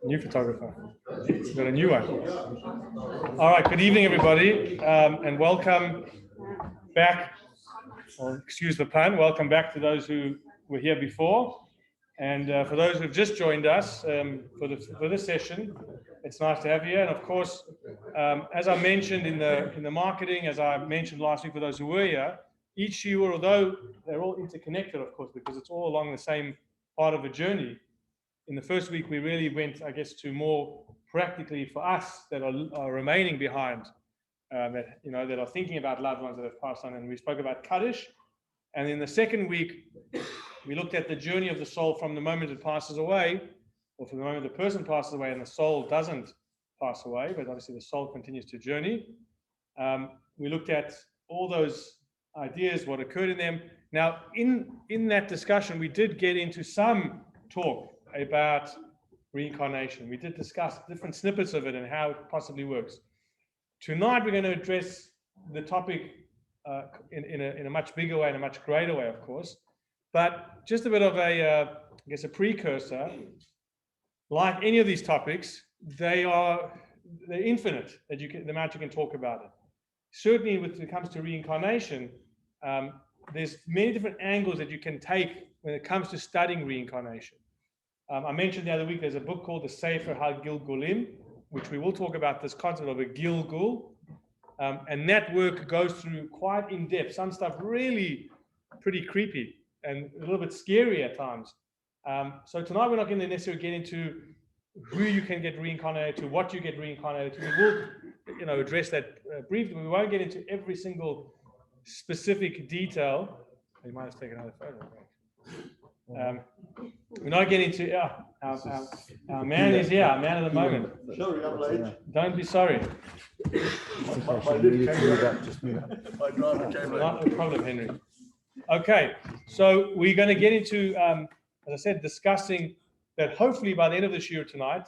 New photographer. We've got a new one. All right, good evening, everybody, and welcome back, or excuse the pun, welcome back to those who were here before. And for those who've just joined us for this session, it's nice to have you here. And of course, as I mentioned in the marketing, as I mentioned last week for those who were here, each shiur, although they're all interconnected, of course, because it's all along the same part of a journey. In the first week, we really went, I guess, to more practically for us that are remaining behind, that are thinking about loved ones that have passed on, and we spoke about Kaddish. And in the second week, we looked at the journey of the soul from the moment it passes away, or from the moment the person passes away and the soul doesn't pass away, but obviously the soul continues to journey. We looked at all those ideas, what occurred in them. Now, in that discussion, we did get into some talk about reincarnation. We did discuss different snippets of it and how it possibly works. Tonight, we're going to address the topic in a much bigger way, in a much greater way, of course. But just a bit of a precursor. Like any of these topics, they're infinite. The amount you can talk about it. Certainly, when it comes to reincarnation, there's many different angles that you can take when it comes to studying reincarnation. I mentioned the other week there's a book called the Sefer HaGilgulim, which we will talk about this concept of a Gilgul, and that work goes through quite in depth. Some stuff really pretty creepy and a little bit scary at times. So tonight we're not going to necessarily get into who you can get reincarnated to, what you get reincarnated to. We will, address that briefly. We won't get into every single specific detail. You might have taken another photo. We're not getting into our man is here, our man of the moment. Sorry, I'm late. Don't be sorry. Not a problem, Henry. Okay, so we're going to get into, as I said, discussing that hopefully by the end of this year tonight.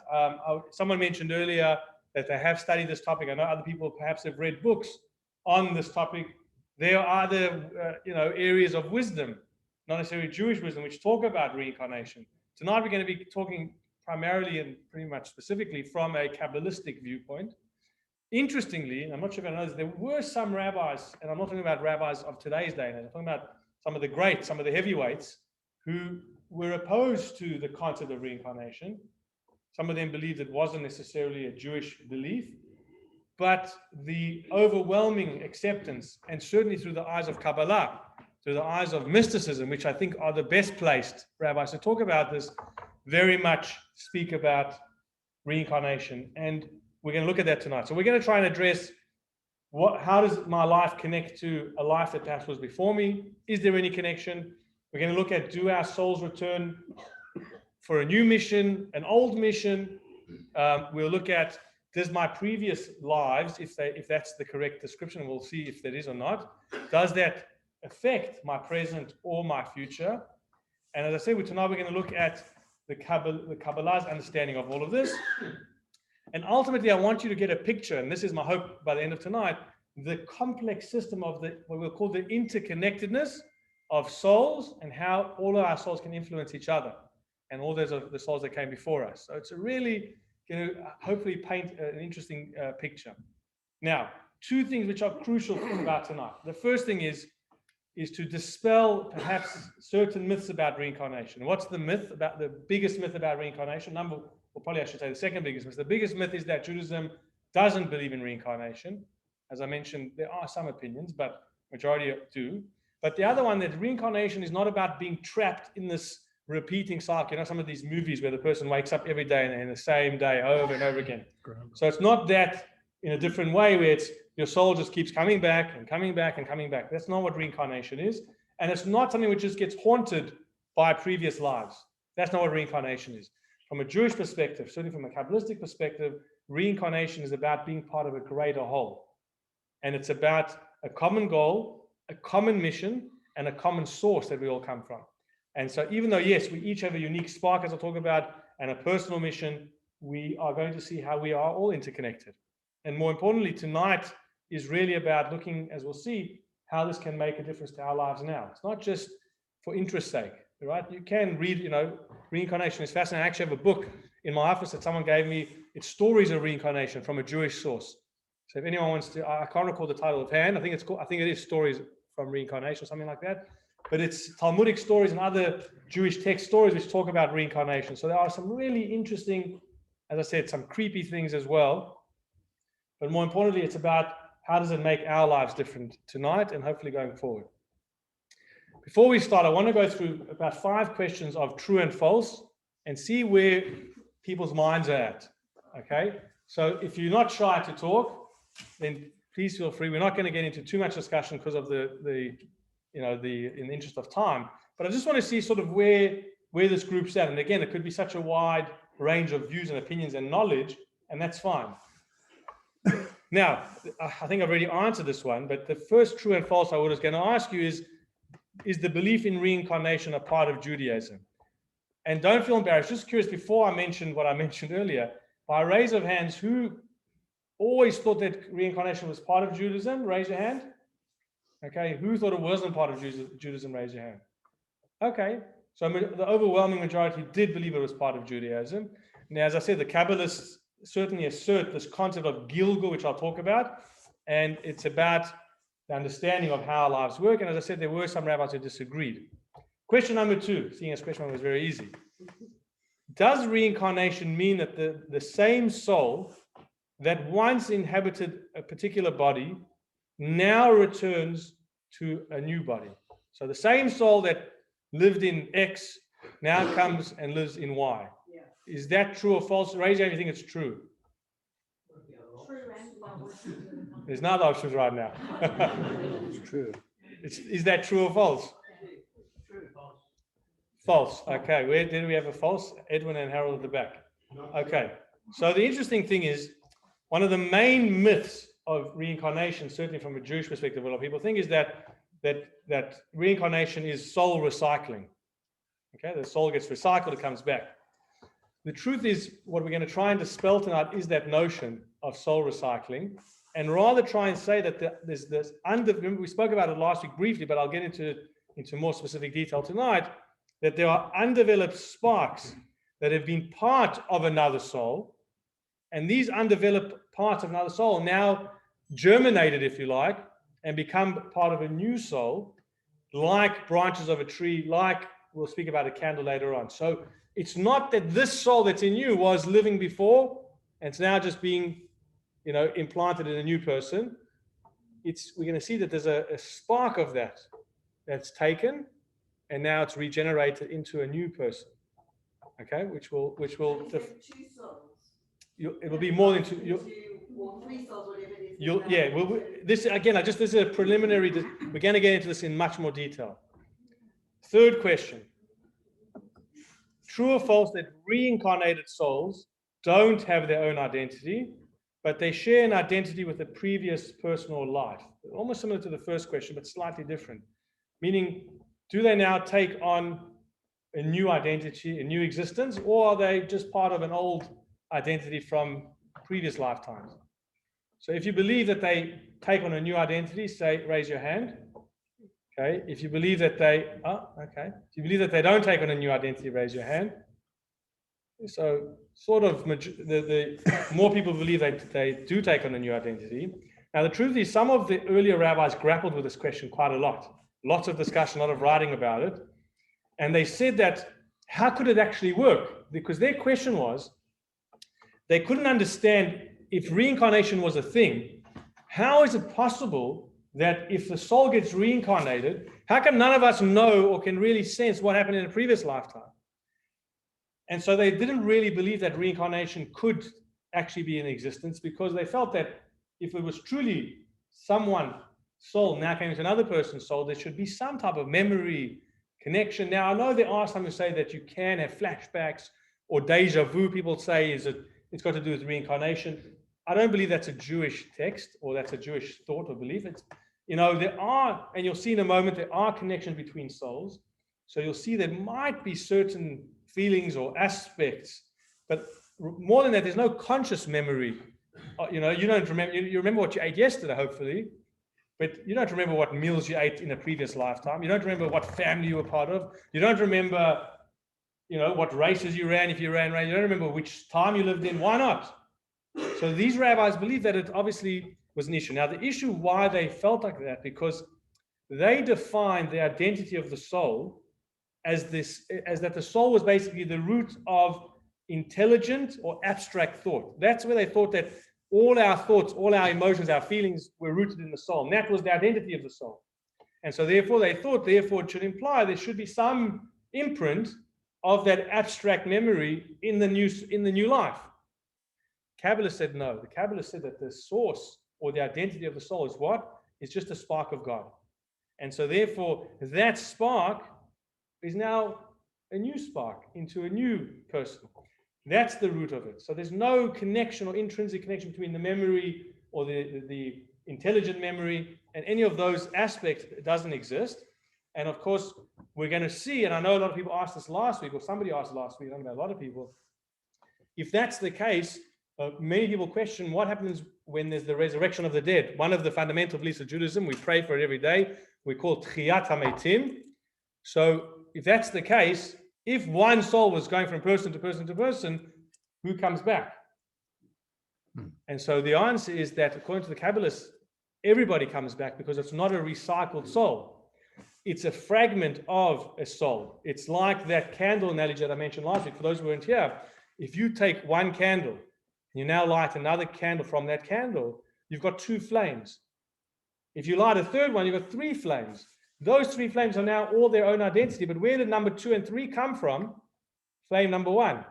Someone mentioned earlier that they have studied this topic. I know other people perhaps have read books on this topic. There are other, areas of wisdom, not necessarily Jewish wisdom, which talk about reincarnation. Tonight we're going to be talking primarily and pretty much specifically from a Kabbalistic viewpoint. Interestingly, I'm not sure if I know this, there were some rabbis, and I'm not talking about rabbis of today's day, I'm talking about some of the greats, some of the heavyweights, who were opposed to the concept of reincarnation. Some of them believed it wasn't necessarily a Jewish belief, but the overwhelming acceptance, and certainly through the eyes of Kabbalah, through the eyes of mysticism, which I think are the best placed rabbis to talk about this, very much speak about reincarnation. And we're going to look at that tonight. So we're going to try and address how does my life connect to a life that perhaps was before me? Is there any connection? We're going to look at, do our souls return for a new mission, an old mission? We'll look at, does my previous lives, if that's the correct description, we'll see if that is or not, does that affect my present or my future? And as I said, tonight we're going to look at the Kabbalah's understanding of all of this. And ultimately, I want you to get a picture, and this is my hope by the end of tonight, the complex system of what we'll call the interconnectedness of souls and how all of our souls can influence each other and all those of the souls that came before us. So it's really going to hopefully paint an interesting picture. Now, two things which are crucial about tonight. The first thing is to dispel perhaps certain myths about reincarnation. What's the myth about the biggest myth about reincarnation? I should say the second biggest myth. The biggest myth is that Judaism doesn't believe in reincarnation. As I mentioned, there are some opinions, but majority do. But the other one, that reincarnation is not about being trapped in this repeating cycle. Some of these movies where the person wakes up every day and the same day over and over again. So it's not that in a different way where it's your soul just keeps coming back and coming back and coming back. That's not what reincarnation is. And it's not something which just gets haunted by previous lives. That's not what reincarnation is. From a Jewish perspective, certainly from a Kabbalistic perspective, reincarnation is about being part of a greater whole. And it's about a common goal, a common mission, and a common source that we all come from. And so even though, yes, we each have a unique spark, as I'll talk about, and a personal mission, we are going to see how we are all interconnected. And more importantly, tonight is really about looking, as we'll see, how this can make a difference to our lives now. It's not just for interest's sake, right? You can read, reincarnation is fascinating. I actually have a book in my office that someone gave me. It's stories of reincarnation from a Jewish source. So if anyone wants to, I can't recall the title of hand. I think it is stories from reincarnation or something like that. But it's Talmudic stories and other Jewish text stories which talk about reincarnation. So there are some really interesting, as I said, some creepy things as well. But more importantly, it's about how does it make our lives different tonight and hopefully going forward. Before we start, I want to go through about 5 questions of true and false and see where people's minds are at. Okay? So if you're not shy to talk, then please feel free. We're not going to get into too much discussion because of in the interest of time. But I just want to see sort of where this group's at. And again, it could be such a wide range of views and opinions and knowledge, and that's fine. Now, I think I've already answered this one, but the first true and false I was going to ask you is the belief in reincarnation a part of Judaism? And don't feel embarrassed. Just curious, before I mentioned what I mentioned earlier, by raise of hands, who always thought that reincarnation was part of Judaism? Raise your hand. Okay, who thought it wasn't part of Judaism? Raise your hand. Okay, so the overwhelming majority did believe it was part of Judaism. Now, as I said, the Kabbalists certainly assert this concept of Gilgul, which I'll talk about, and it's about the understanding of how our lives work. And as I said, there were some rabbis who disagreed. Question number 2, seeing as question 1 was very easy. Does reincarnation mean that the same soul that once inhabited a particular body now returns to a new body? So the same soul that lived in X now comes and lives in Y. Yeah. Is that true or false? Raise your hand if you think it's true. True and false. There's no other options right now. It's true. Is that true or false? True. False. False. Okay. Where did we have a false? Edwin and Harold at the back. Okay. So the interesting thing is, one of the main myths of reincarnation, certainly from a Jewish perspective, a lot of people think is that reincarnation is soul recycling. Okay, the soul gets recycled, it comes back. The truth is, what we're going to try and dispel tonight is that notion of soul recycling, and rather try and say that there's this remember we spoke about it last week briefly, but I'll get into more specific detail tonight, that there are undeveloped sparks that have been part of another soul, and these undeveloped parts of another soul now germinated, if you like, and become part of a new soul, like branches of a tree, like we'll speak about a candle later on. So it's not that this soul that's in you was living before and it's now just being, implanted in a new person. We're going to see that there's a spark of that's taken, and now it's regenerated into a new person. Okay, which will. Two souls. It will be more than two. Or 3 souls, whatever it is. This again. This is a preliminary. We're going to get into this in much more detail. Third question: true or false that reincarnated souls don't have their own identity, but they share an identity with a previous personal life? Almost similar to the first question, but slightly different. Meaning, do they now take on a new identity, a new existence, or are they just part of an old identity from previous lifetimes? So if you believe that they take on a new identity, raise your hand. Okay. If you believe that If you believe that they don't take on a new identity, raise your hand. So sort of the more people believe they do take on a new identity. Now the truth is, some of the earlier rabbis grappled with this question quite a lot. Lots of discussion, a lot of writing about it. And they said that, how could it actually work? Because their question was, they couldn't understand, if reincarnation was a thing, how is it possible that if the soul gets reincarnated, how come none of us know or can really sense what happened in a previous lifetime? And so they didn't really believe that reincarnation could actually be in existence, because they felt that if it was truly someone's soul now came into another person's soul, there should be some type of memory connection. Now, I know there are some who say that you can have flashbacks or deja vu. People say it's got to do with reincarnation. I don't believe that's a Jewish text or that's a Jewish thought or belief. It's, there are, and you'll see in a moment, there are connections between souls. So you'll see there might be certain feelings or aspects, but more than that, there's no conscious memory. You don't remember, you remember what you ate yesterday, hopefully, but you don't remember what meals you ate in a previous lifetime. You don't remember what family you were part of. You don't remember, what races you ran, if you ran races. You don't remember which time you lived in. Why not? So these rabbis believe that it obviously was an issue. Now, the issue why they felt like that, because they defined the identity of the soul as that the soul was basically the root of intelligent or abstract thought. That's where they thought that all our thoughts, all our emotions, our feelings were rooted in the soul. And that was the identity of the soul. And so therefore they thought, it should imply there should be some imprint of that abstract memory in the new life. Kabbalah said no. The Kabbalah said that the source or the identity of the soul is what? It's just a spark of God. And so therefore that spark is now a new spark into a new person. That's the root of it. So there's no connection or intrinsic connection between the memory or the intelligent memory and any of those aspects. It doesn't exist. And of course, we're going to see, and I know a lot of people asked this last week, or somebody asked last week, I don't know, a lot of people. If that's the case, many people question what happens when there's the resurrection of the dead. One of the fundamental beliefs of Judaism, we pray for it every day. We call it Tchiyat HaMeitim. So if that's the case, if one soul was going from person to person to person, who comes back? And so the answer is that according to the Kabbalists, everybody comes back because it's not a recycled soul. It's a fragment of a soul. It's like that candle analogy that I mentioned last week. For those who weren't here, if you take one candle, you now light another candle from that candle, you've got 2 flames. If you light a third one, you've got 3 flames. Those 3 flames are now all their own identity, but where did number 2 and 3 come from? Flame number 1.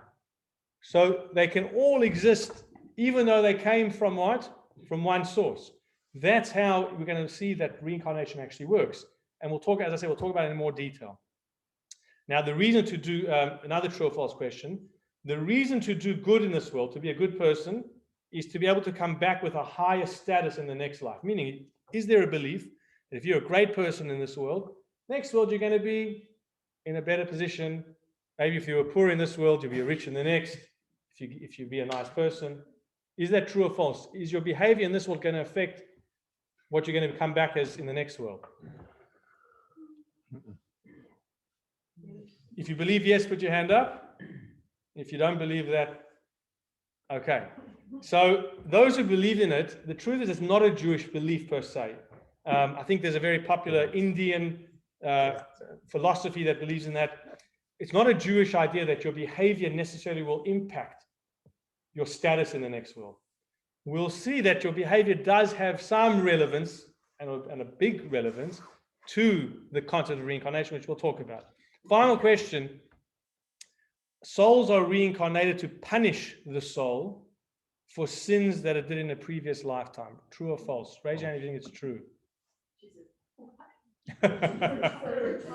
So they can all exist, even though they came from what? From one source. That's how we're going to see that reincarnation actually works. And we'll talk, as I said, we'll talk about it in more detail. Now, the reason to do, another true or false question, the reason to do good in this world, to be a good person, is to be able to come back with a higher status in the next life. Meaning, is there a belief that if you're a great person in this world, next world you're going to be in a better position? Maybe if you were poor in this world, you'll be rich in the next, if you be a nice person. Is that true or false? Is your behavior in this world going to affect what you're going to come back as in the next world? If you believe yes, put your hand up. If you don't believe that, okay. So those who believe in it, the truth is it's not a Jewish belief per se. I think there's a very popular Indian philosophy that believes in that. It's not a Jewish idea that your behavior necessarily will impact your status in the next world. We'll see that your behavior does have some relevance and a big relevance to the concept of reincarnation, which we'll talk about. Final question. Souls are reincarnated to punish the soul for sins that it did in a previous lifetime. True or false? Raise your hand if you think it's true.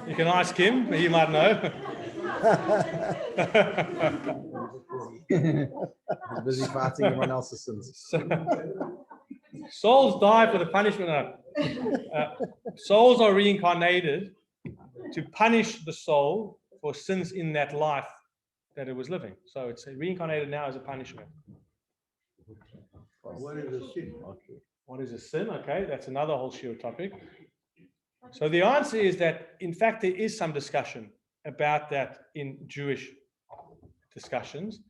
You can ask him, he might know. He's busy fighting everyone else's sins. Souls die for the punishment. Souls are reincarnated to punish the soul for sins in that life that it was living. So it's reincarnated now as a punishment. What is a sin? What is a sin? Okay, that's another whole shiur topic. So the answer is that, in fact, there is some discussion about that in Jewish discussions.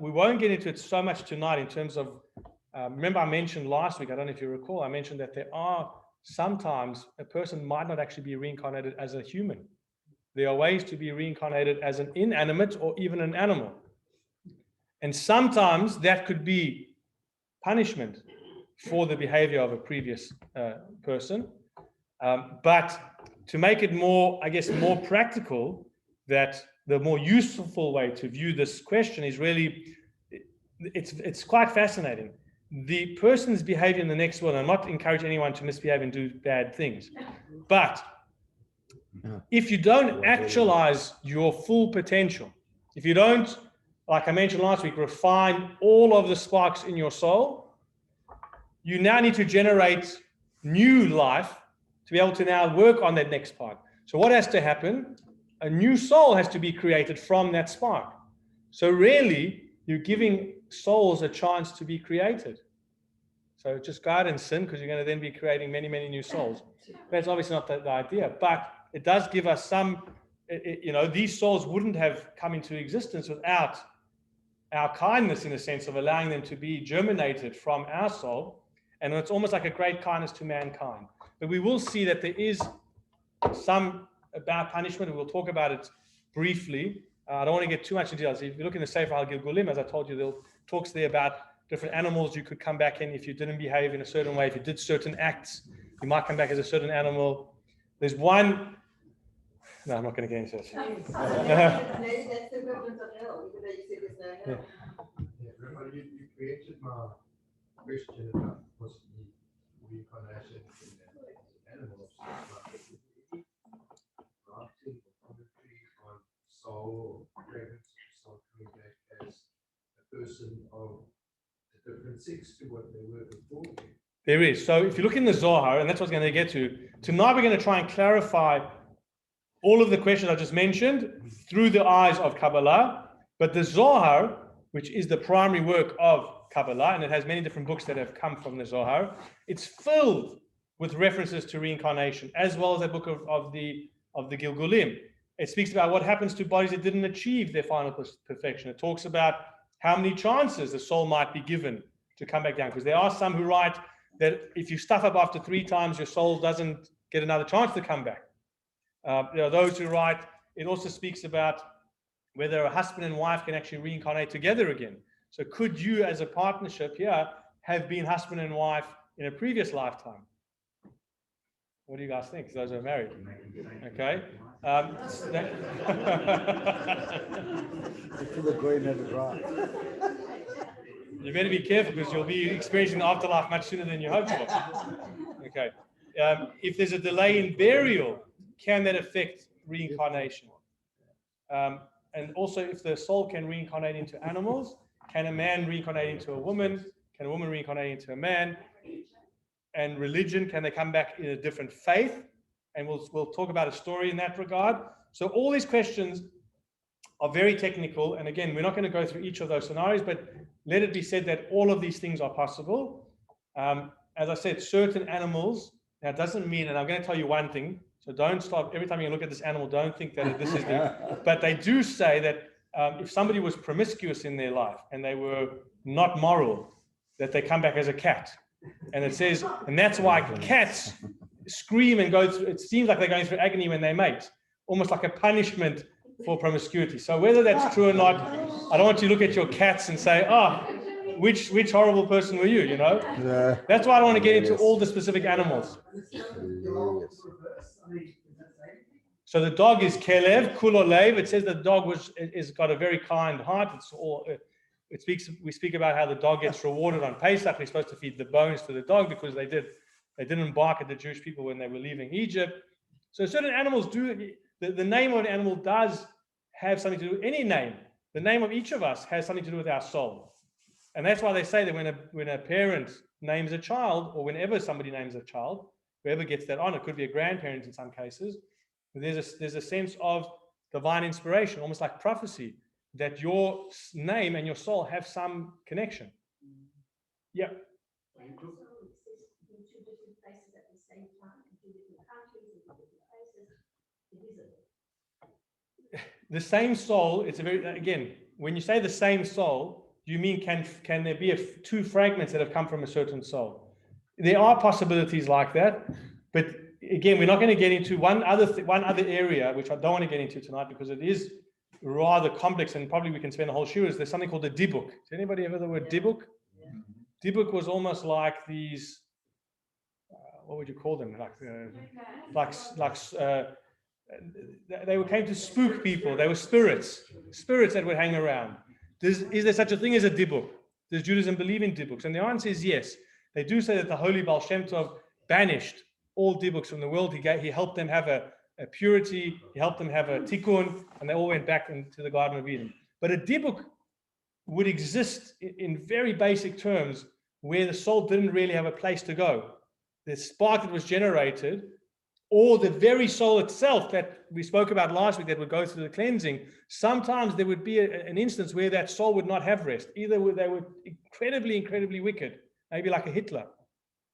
We won't get into it so much tonight in terms of, remember I mentioned last week, I don't know if you recall, I mentioned that there are sometimes a person might not actually be reincarnated as a human. There are ways to be reincarnated as an inanimate or even an animal. And sometimes that could be punishment for the behavior of a previous person. But to make it more, I guess, more practical, that the more useful way to view this question is really, it's quite fascinating. The person's behavior in the next world, I'm not encouraging anyone to misbehave and do bad things, but if you don't actualize your full potential, if you don't, like I mentioned last week, refine all of the sparks in your soul, you now need to generate new life to be able to now work on that next spark. So what has to happen? A new soul has to be created from that spark. So really, you're giving souls a chance to be created. So just go out and sin, because you're going to then be creating many, many new souls. That's obviously not the idea, but it does give us some, these souls wouldn't have come into existence without our kindness, in a sense of allowing them to be germinated from our soul. And it's almost like a great kindness to mankind. But we will see that there is some about punishment, and we'll talk about it briefly. I don't want to get too much into details. If you look in the Sefer Al-Gilgulim, as I told you, there talks there about different animals you could come back in if you didn't behave in a certain way. If you did certain acts, you might come back as a certain animal. There's one. No, I'm not going to get into it. Maybe that's the equivalent of hell, even though you said there's no hell. Rabbi, you created my question about possibly reincarnation in animals. Writing or commentary on soul or presence of soul coming back as a person of a different sex to what they were before. There is. So if you look in the Zohar, and that's what I was going to get to, tonight we're going to try and clarify all of the questions I just mentioned through the eyes of Kabbalah. But the Zohar, which is the primary work of Kabbalah, and it has many different books that have come from the Zohar, it's filled with references to reincarnation, as well as the book of the Gilgulim. It speaks about what happens to bodies that didn't achieve their final perfection. It talks about how many chances the soul might be given to come back down, because there are some who write that if you stuff up after 3 times, your soul doesn't get another chance to come back. There are those who write, it also speaks about whether a husband and wife can actually reincarnate together again. So could you, as a partnership here, have been husband and wife in a previous lifetime? What do you guys think? Those who are married. Okay. You better be careful, because you'll be experiencing the afterlife much sooner than you hoped for. Okay. If there's a delay in burial, can that affect reincarnation? And also, if the soul can reincarnate into animals, can a man reincarnate into a woman? Can a woman reincarnate into a man? And religion, can they come back in a different faith? And we'll talk about a story in that regard. So all these questions are very technical. And again, we're not going to go through each of those scenarios, but let it be said that all of these things are possible. As I said, certain animals, now it doesn't mean, and I'm going to tell you one thing, so don't stop, every time you look at this animal, don't think that this is the, but they do say that if somebody was promiscuous in their life and they were not moral, that they come back as a cat. And it says, and that's why cats scream and go through, it seems like they're going through agony when they mate, almost like a punishment for promiscuity. So whether that's true or not, I don't want you to look at your cats and say, which horrible person were you, you know? Yeah. That's why I don't want to get into all the specific animals. So the dog is Kelev, Kulolev. It says the dog is got a very kind heart. We speak about how the dog gets rewarded on Pesach. We're supposed to feed the bones to the dog because they didn't bark at the Jewish people when they were leaving Egypt. So certain animals do, the name of an animal does have something to do, any name, the name of each of us has something to do with our soul. And that's why they say that when a parent names a child, or whenever somebody names a child, whoever gets that honor, it could be a grandparent in some cases, there's a sense of divine inspiration, almost like prophecy, that your name and your soul have some connection. Yeah. The same soul, it's a very, again, when you say the same soul, do you mean can there be two fragments that have come from a certain soul? There are possibilities like that, but again, we're not going to get into one other area, which I don't want to get into tonight because it is rather complex, and probably we can spend a whole shiur. There's something called the dibuk. Has anybody ever heard the word dibuk? Yeah. Dibuk was almost like these, what would you call them? They came to spook people. They were spirits that would hang around. Is there such a thing as a dibuk? Does Judaism believe in dibuks? And the answer is yes. They do say that the holy Baal Shem Tov banished all dibuks from the world. He helped them have a purity, he helped them have a tikkun, and they all went back into the Garden of Eden. But a dibuk would exist in very basic terms where the soul didn't really have a place to go. The spark that was generated, or the very soul itself that we spoke about last week that would go through the cleansing, sometimes there would be an instance where that soul would not have rest. Either they were incredibly, incredibly wicked, maybe like a Hitler,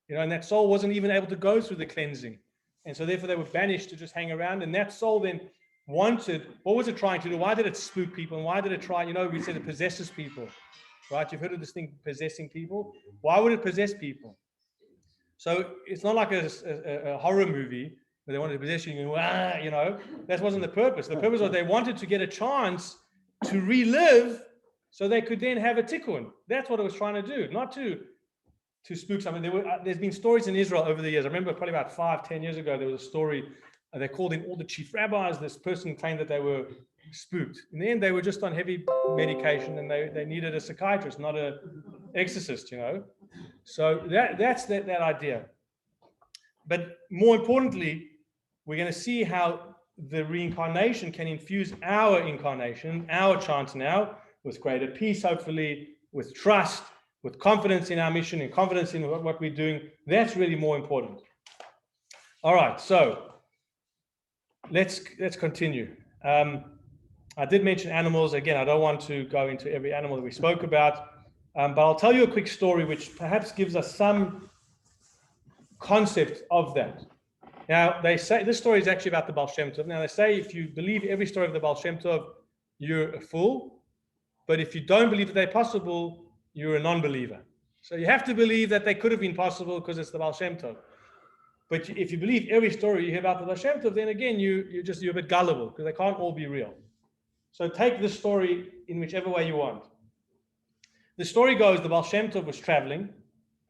and that soul wasn't even able to go through the cleansing. And so therefore they were banished to just hang around. And that soul then wanted, what was it trying to do? Why did it spook people? And why did it try, we said it possesses people, right? You've heard of this thing, possessing people. Why would it possess people? So it's not like a horror movie where they wanted to possess you, that wasn't the purpose. The purpose was they wanted to get a chance to relive so they could then have a tikkun. That's what it was trying to do, not to spook something. There's been stories in Israel over the years. I remember probably about 5-10 years ago, there was a story. They called in all the chief rabbis. This person claimed that they were spooked. In the end, they were just on heavy medication and they needed a psychiatrist, not an exorcist, So that's that idea. But more importantly, we're going to see how the reincarnation can infuse our incarnation, our chance now, with greater peace, hopefully, with trust, with confidence in our mission and confidence in what we're doing. That's really more important. All right, so let's continue. I did mention animals. Again, I don't want to go into every animal that we spoke about, but I'll tell you a quick story which perhaps gives us some concept of that. Now, they say, this story is actually about the Baal Shem Tov. Now, they say if you believe every story of the Baal Shem Tov, you're a fool. But if you don't believe that they're possible, you're a non-believer. So you have to believe that they could have been possible because it's the Baal Shem Tov. But if you believe every story you hear about the Baal Shem Tov, then again, you're a bit gullible because they can't all be real. So take this story in whichever way you want. The story goes, the Baal Shem Tov was traveling,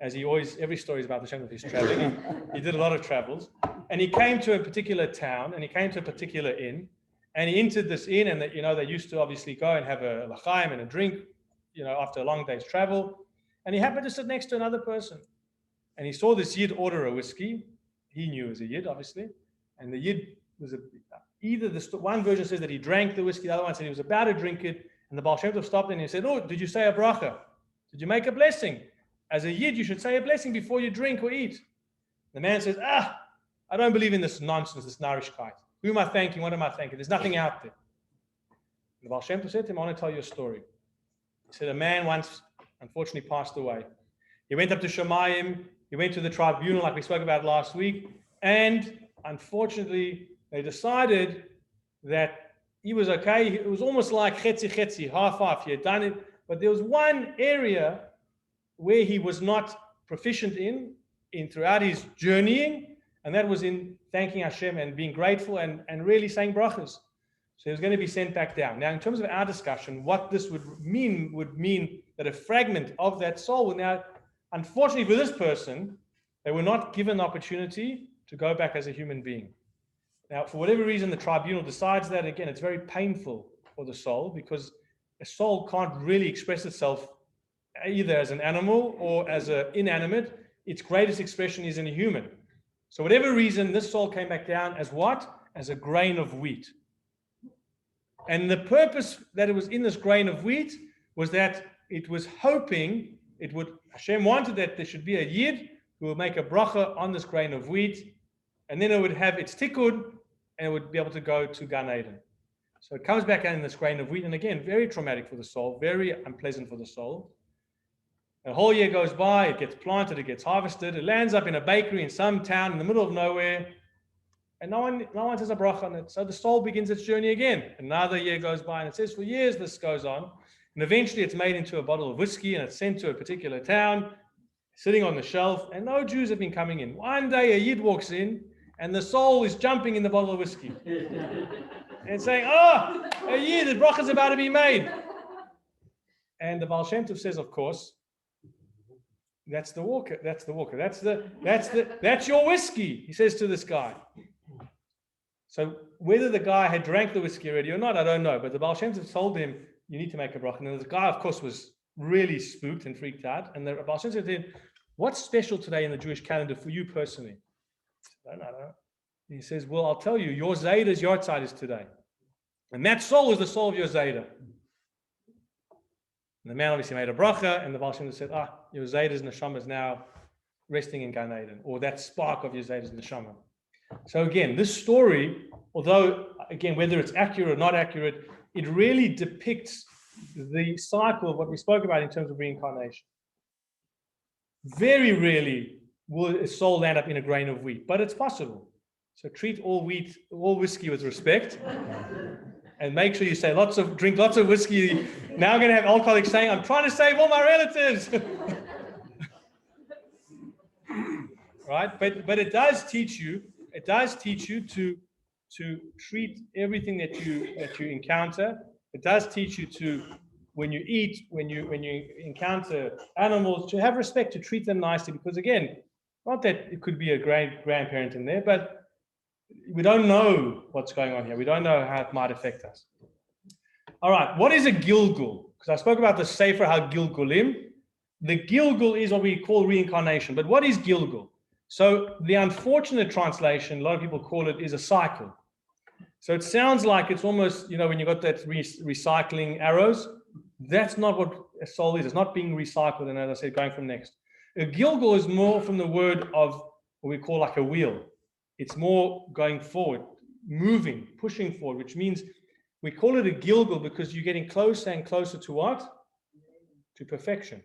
as he always, every story is about the Shem Tov, he's traveling. He did a lot of travels. And he came to a particular town, and he came to a particular inn, and he entered this inn, and they used to obviously go and have a l'chaim and a drink, after a long day's travel. And he happened to sit next to another person. And he saw this Yid order a whiskey. He knew it was a Yid, obviously. And the Yid was one version says that he drank the whiskey, the other one said he was about to drink it. And the Baal Shem Tov stopped and he said, "Oh, did you say a bracha? Did you make a blessing? As a Yid, you should say a blessing before you drink or eat." The man says, I don't believe in this nonsense, this narishkeit. Who am I thanking? What am I thanking? There's nothing out there. And the Baal Shem Tov said to him, "I want to tell you a story." He said, a man once, unfortunately, passed away. He went up to Shemayim. He went to the tribunal like we spoke about last week. And unfortunately, they decided that he was okay. It was almost like chetzi, half. He had done it. But there was one area where he was not proficient in throughout his journeying, and that was in thanking Hashem and being grateful and really saying brachas. So he was going to be sent back down. Now, in terms of our discussion, what this would mean that a fragment of that soul will now, unfortunately for this person, they were not given the opportunity to go back as a human being. Now, for whatever reason, the tribunal decides that. Again, it's very painful for the soul because a soul can't really express itself either as an animal or as an inanimate. Its greatest expression is in a human. So whatever reason, this soul came back down as what? As a grain of wheat. And the purpose that it was in this grain of wheat was that it was hoping Hashem wanted that there should be a Yid who would make a bracha on this grain of wheat, and then it would have its tikkun, and it would be able to go to Gan Eden. So it comes back in this grain of wheat, and again, very traumatic for the soul, very unpleasant for the soul. A whole year goes by, it gets planted, it gets harvested, it lands up in a bakery in some town in the middle of nowhere, and no one says a bracha on it. So the soul begins its journey again. Another year goes by, and it says for years this goes on, and eventually it's made into a bottle of whiskey, and it's sent to a particular town, sitting on the shelf, and no Jews have been coming in. One day a Yid walks in, and the soul is jumping in the bottle of whiskey and saying, a Yid, the bracha is about to be made. And the Baal Shem Tov says, of course, that's the walker. That's your whiskey, he says to this guy. So whether the guy had drank the whiskey already or not, I don't know. But the Baal Shem Tov told him, you need to make a bracha. And the guy, of course, was really spooked and freaked out. And the Baal Shem Tov said to him, what's special today in the Jewish calendar for you personally? I don't know. He says, well, I'll tell you, your Zayda's Yortzeit is today. And that soul is the soul of your Zayda. And the man obviously made a bracha, and the Baal Shem Tov said, your Zayda's neshama is now resting in Gan Eden, or that spark of your Zayda's neshama. So again, this story, although, again, whether it's accurate or not accurate, it really depicts the cycle of what we spoke about in terms of reincarnation. Very rarely will a soul land up in a grain of wheat? But it's possible. So treat all whiskey with respect, and make sure you say drink lots of whiskey. Now I'm going to have alcoholics saying, "I'm trying to save all my relatives." Right? But it does teach you. It does teach you to treat everything that you encounter. It does teach you to, when you eat, when you encounter animals, to have respect, to treat them nicely. Because again, not that it could be a grandparent in there, but we don't know what's going on here. We don't know how it might affect us. All right, what is a Gilgul? Because I spoke about the Sefer HaGilgulim. The Gilgul is what we call reincarnation. But what is Gilgul? So the unfortunate translation, a lot of people call it, is a cycle. So it sounds like it's almost, when you got that recycling arrows, that's not what a soul is. It's not being recycled, and as I said, going from next. A Gilgul is more from the word of what we call like a wheel. It's more going forward, moving, pushing forward, which means we call it a Gilgul because you're getting closer and closer to what? To perfection.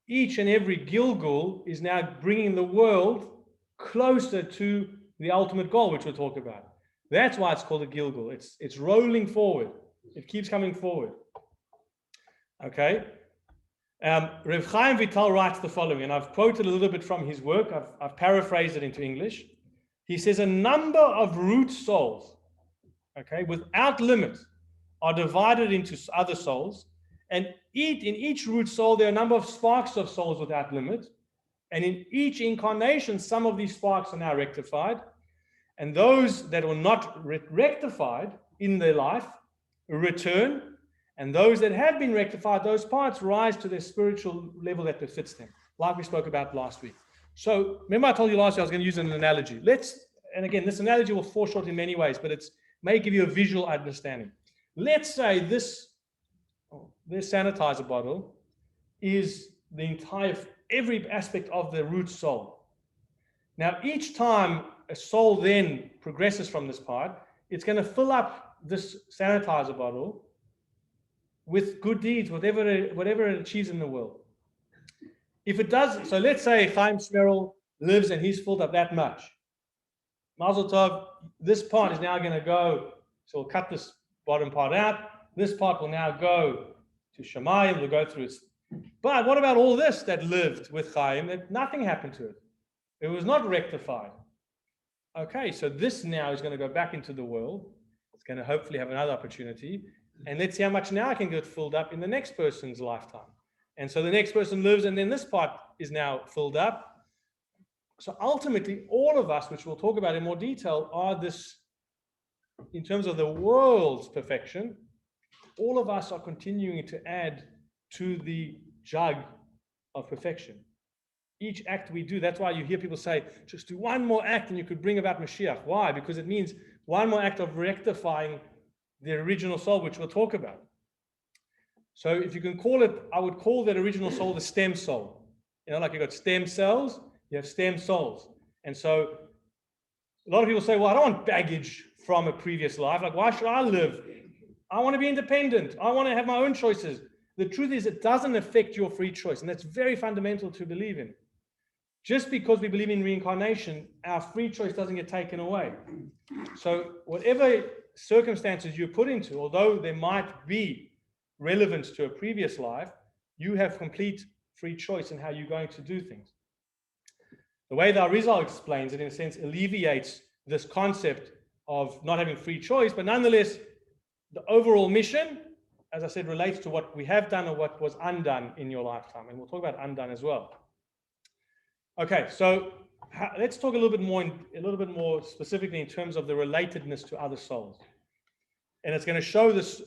Each and every Gilgul is now bringing the world closer to the ultimate goal, which we'll talk about. That's why it's called a Gilgul. It's rolling forward. It keeps coming forward. Okay. Reb Chaim Vital writes the following, and I've quoted a little bit from his work. I've paraphrased it into English. He says a number of root souls, okay, without limit, are divided into other souls, and in each root soul there are a number of sparks of souls without limit, and in each incarnation some of these sparks are now rectified, and those that were not rectified in their life return, and those that have been rectified, those parts rise to their spiritual level that befits them, like we spoke about last week. So remember I told you last week I was going to use an analogy. And again, this analogy will fall short in many ways, but it may give you a visual understanding. Let's say this sanitizer bottle is every aspect of the root soul. Now, each time a soul then progresses from this part, it's going to fill up this sanitizer bottle with good deeds, whatever it achieves in the world. If it does, so let's say Chaim Shmerel lives and he's filled up that much. Mazel Tov, this part is now going to go, so we'll cut this bottom part out. This part will now go to Shemayim, will go through its. But what about all this that lived with Chaim, that nothing happened to it? It was not rectified. Okay, so this now is going to go back into the world. It's going to hopefully have another opportunity. And let's see how much now can get filled up in the next person's lifetime. And so the next person lives, and then this part is now filled up. So ultimately, all of us, which we'll talk about in more detail, are this, in terms of the world's perfection, all of us are continuing to add to the jug of perfection. Each act we do, that's why you hear people say, just do one more act and you could bring about Mashiach. Why? Because it means one more act of rectifying the original soul, which we'll talk about. So if you can call it, I would call that original soul the stem soul. Like you've got stem cells, you have stem souls. And so a lot of people say, well, I don't want baggage from a previous life. Like, why should I live? I want to be independent. I want to have my own choices. The truth is, it doesn't affect your free choice. And that's very fundamental to believe in. Just because we believe in reincarnation, our free choice doesn't get taken away. So whatever circumstances you're put into, although there might be relevance to a previous life, you have complete free choice in how you're going to do things. The way the Arizal explains it, in a sense, alleviates this concept of not having free choice, but nonetheless, the overall mission, as I said, relates to what we have done or what was undone in your lifetime. And we'll talk about undone as well. Okay, so let's talk a little bit more specifically in terms of the relatedness to other souls. And it's going to show this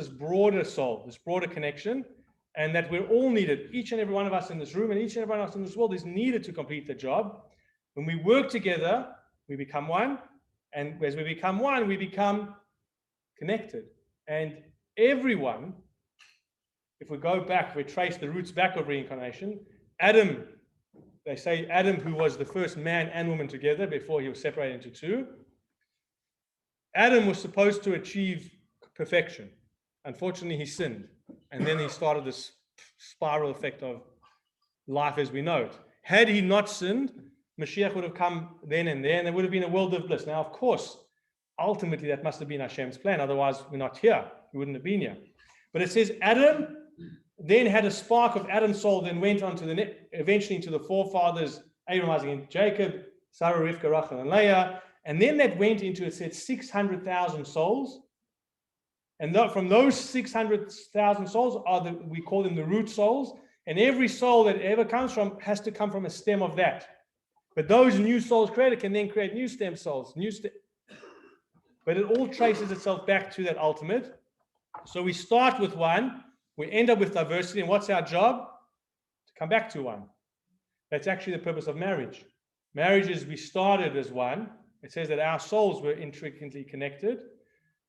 broader soul, this broader connection, and that we're all needed. Each and every one of us in this room and each and every one of us in this world is needed to complete the job. When we work together, we become one. And as we become one, we become connected. And everyone, if we go back, we trace the roots back of reincarnation, Adam, they say Adam, who was the first man and woman together before he was separated into two, Adam was supposed to achieve perfection. Unfortunately, he sinned. And then he started this spiral effect of life as we know it. Had he not sinned, Mashiach would have come then and there, and there would have been a world of bliss. Now, of course, ultimately that must have been Hashem's plan. Otherwise, we're not here. We wouldn't have been here. But it says Adam then had a spark of Adam's soul, then went on to eventually into the forefathers, Abraham, Isaac, and Jacob, Sarah, Rivka, Rachel, and Leah. And then that went into, it said, 600,000 souls. And from those 600,000 souls we call them the root souls. And every soul that ever comes from has to come from a stem of that. But those new souls created can then create new stem souls. But it all traces itself back to that ultimate. So we start with one, we end up with diversity, and what's our job? To come back to one. That's actually the purpose of marriage. Marriage is we started as one. It says that our souls were intricately connected.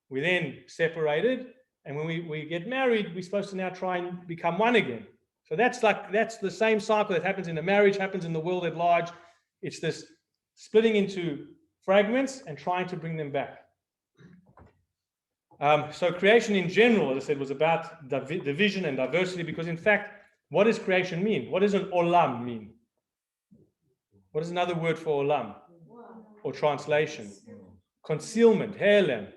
We then separated, and when we get married, we're supposed to now try and become one again. So that's the same cycle that happens in a marriage, happens in the world at large. It's this splitting into fragments and trying to bring them back. So creation in general, as I said, was about division and diversity, because in fact, what does creation mean? What does an olam mean? What is another word for olam? Or translation? Concealment, helem.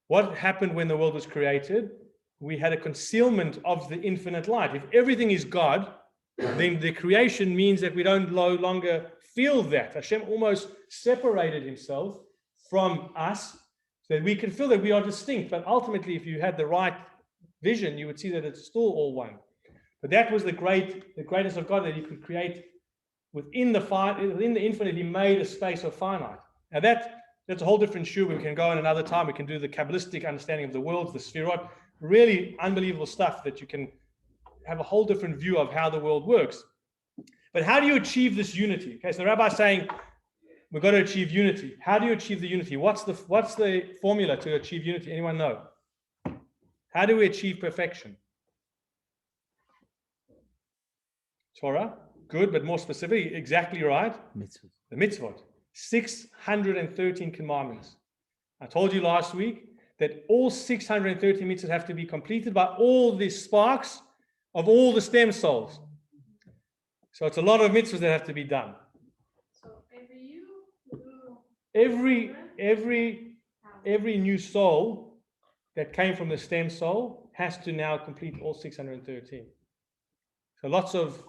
What happened when the world was created? We had a concealment of the infinite light. If everything is God, then the creation means that we don't no longer feel that. Hashem almost separated himself from us so that we can feel that we are distinct. But ultimately, if you had the right vision, you would see that it's still all one. But that was the greatness of God, that he could create within the infinite. He made a space of finite. Now that's a whole different shoe. We can go in another time. We can do the Kabbalistic understanding of the worlds, the Sphirot. Really unbelievable stuff that you can have a whole different view of how the world works. But how do you achieve this unity? Okay, so the Rabbi is saying we've got to achieve unity. How do you achieve the unity? What's the formula to achieve unity? Anyone know? How do we achieve perfection? Torah, good, but more specifically, exactly right. Mitzvah. The mitzvot, 613 commandments. I told you last week that all 613 mitzvot have to be completed by all the sparks of all the stem cells. So it's a lot of mitzvahs that have to be done. So every new soul that came from the stem cell has to now complete all 613. So lots of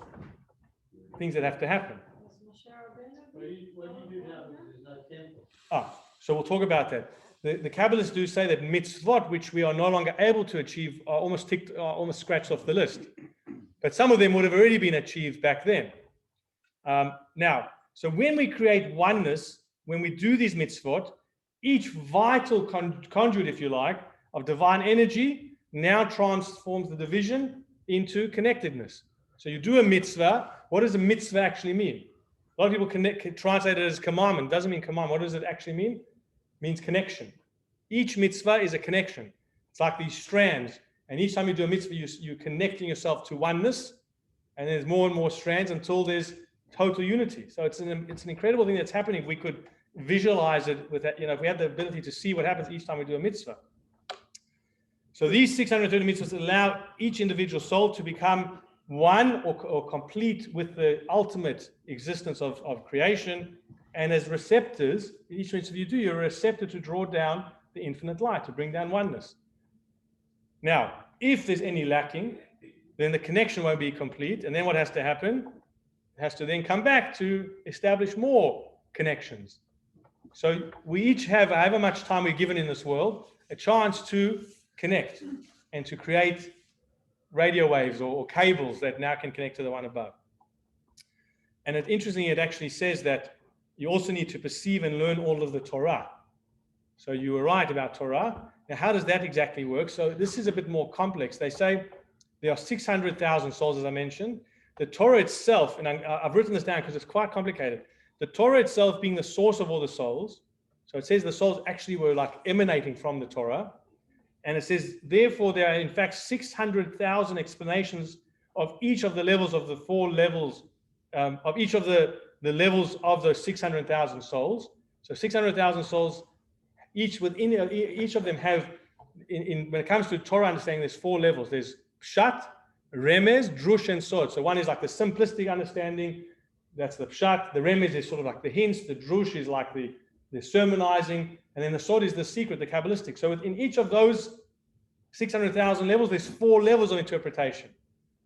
things that have to happen. So we'll talk about that. The Kabbalists do say that mitzvot, which we are no longer able to achieve, are almost scratched off the list. But some of them would have already been achieved back then. Now, so when we create oneness, when we do these mitzvot, each vital conduit, if you like, of divine energy now transforms the division into connectedness. So you do a mitzvah. What does a mitzvah actually mean? A lot of people translate it as commandment. It doesn't mean command. What does it actually mean? It means connection. Each mitzvah is a connection. It's like these strands. And each time you do a mitzvah, you're connecting yourself to oneness. And there's more and more strands until there's total unity. So it's an incredible thing that's happening. If we could visualize it with that, if we had the ability to see what happens each time we do a mitzvah. So these 630 mitzvahs allow each individual soul to become one or complete with the ultimate existence of creation. And as receptors, each mitzvah you do, you're a receptor to draw down the infinite light, to bring down oneness. Now, if there's any lacking, then the connection won't be complete. And then what has to happen? It has to then come back to establish more connections. So we each have, however much time we're given in this world, a chance to connect and to create radio waves or cables that now can connect to the one above. And interestingly, it actually says that you also need to perceive and learn all of the Torah. So you were right about Torah. Now, how does that exactly work? So this is a bit more complex. They say there are 600,000 souls, as I mentioned. The Torah itself, and I've written this down because it's quite complicated. The Torah itself being the source of all the souls. So it says the souls actually were like emanating from the Torah. And it says, therefore, there are in fact 600,000 explanations of each of the levels of the four levels, of each of the levels of those 600,000 souls. So 600,000 souls, each of them have, when it comes to Torah understanding, there's four levels. There's Pshat, Remez, Drush, and Sod. So one is like the simplistic understanding, That's the pshat. The remez is sort of like the hints. The drush is like the sermonizing, and then the sod is the secret, the Kabbalistic. So in each of those 600,000 levels, there's 4 levels of interpretation.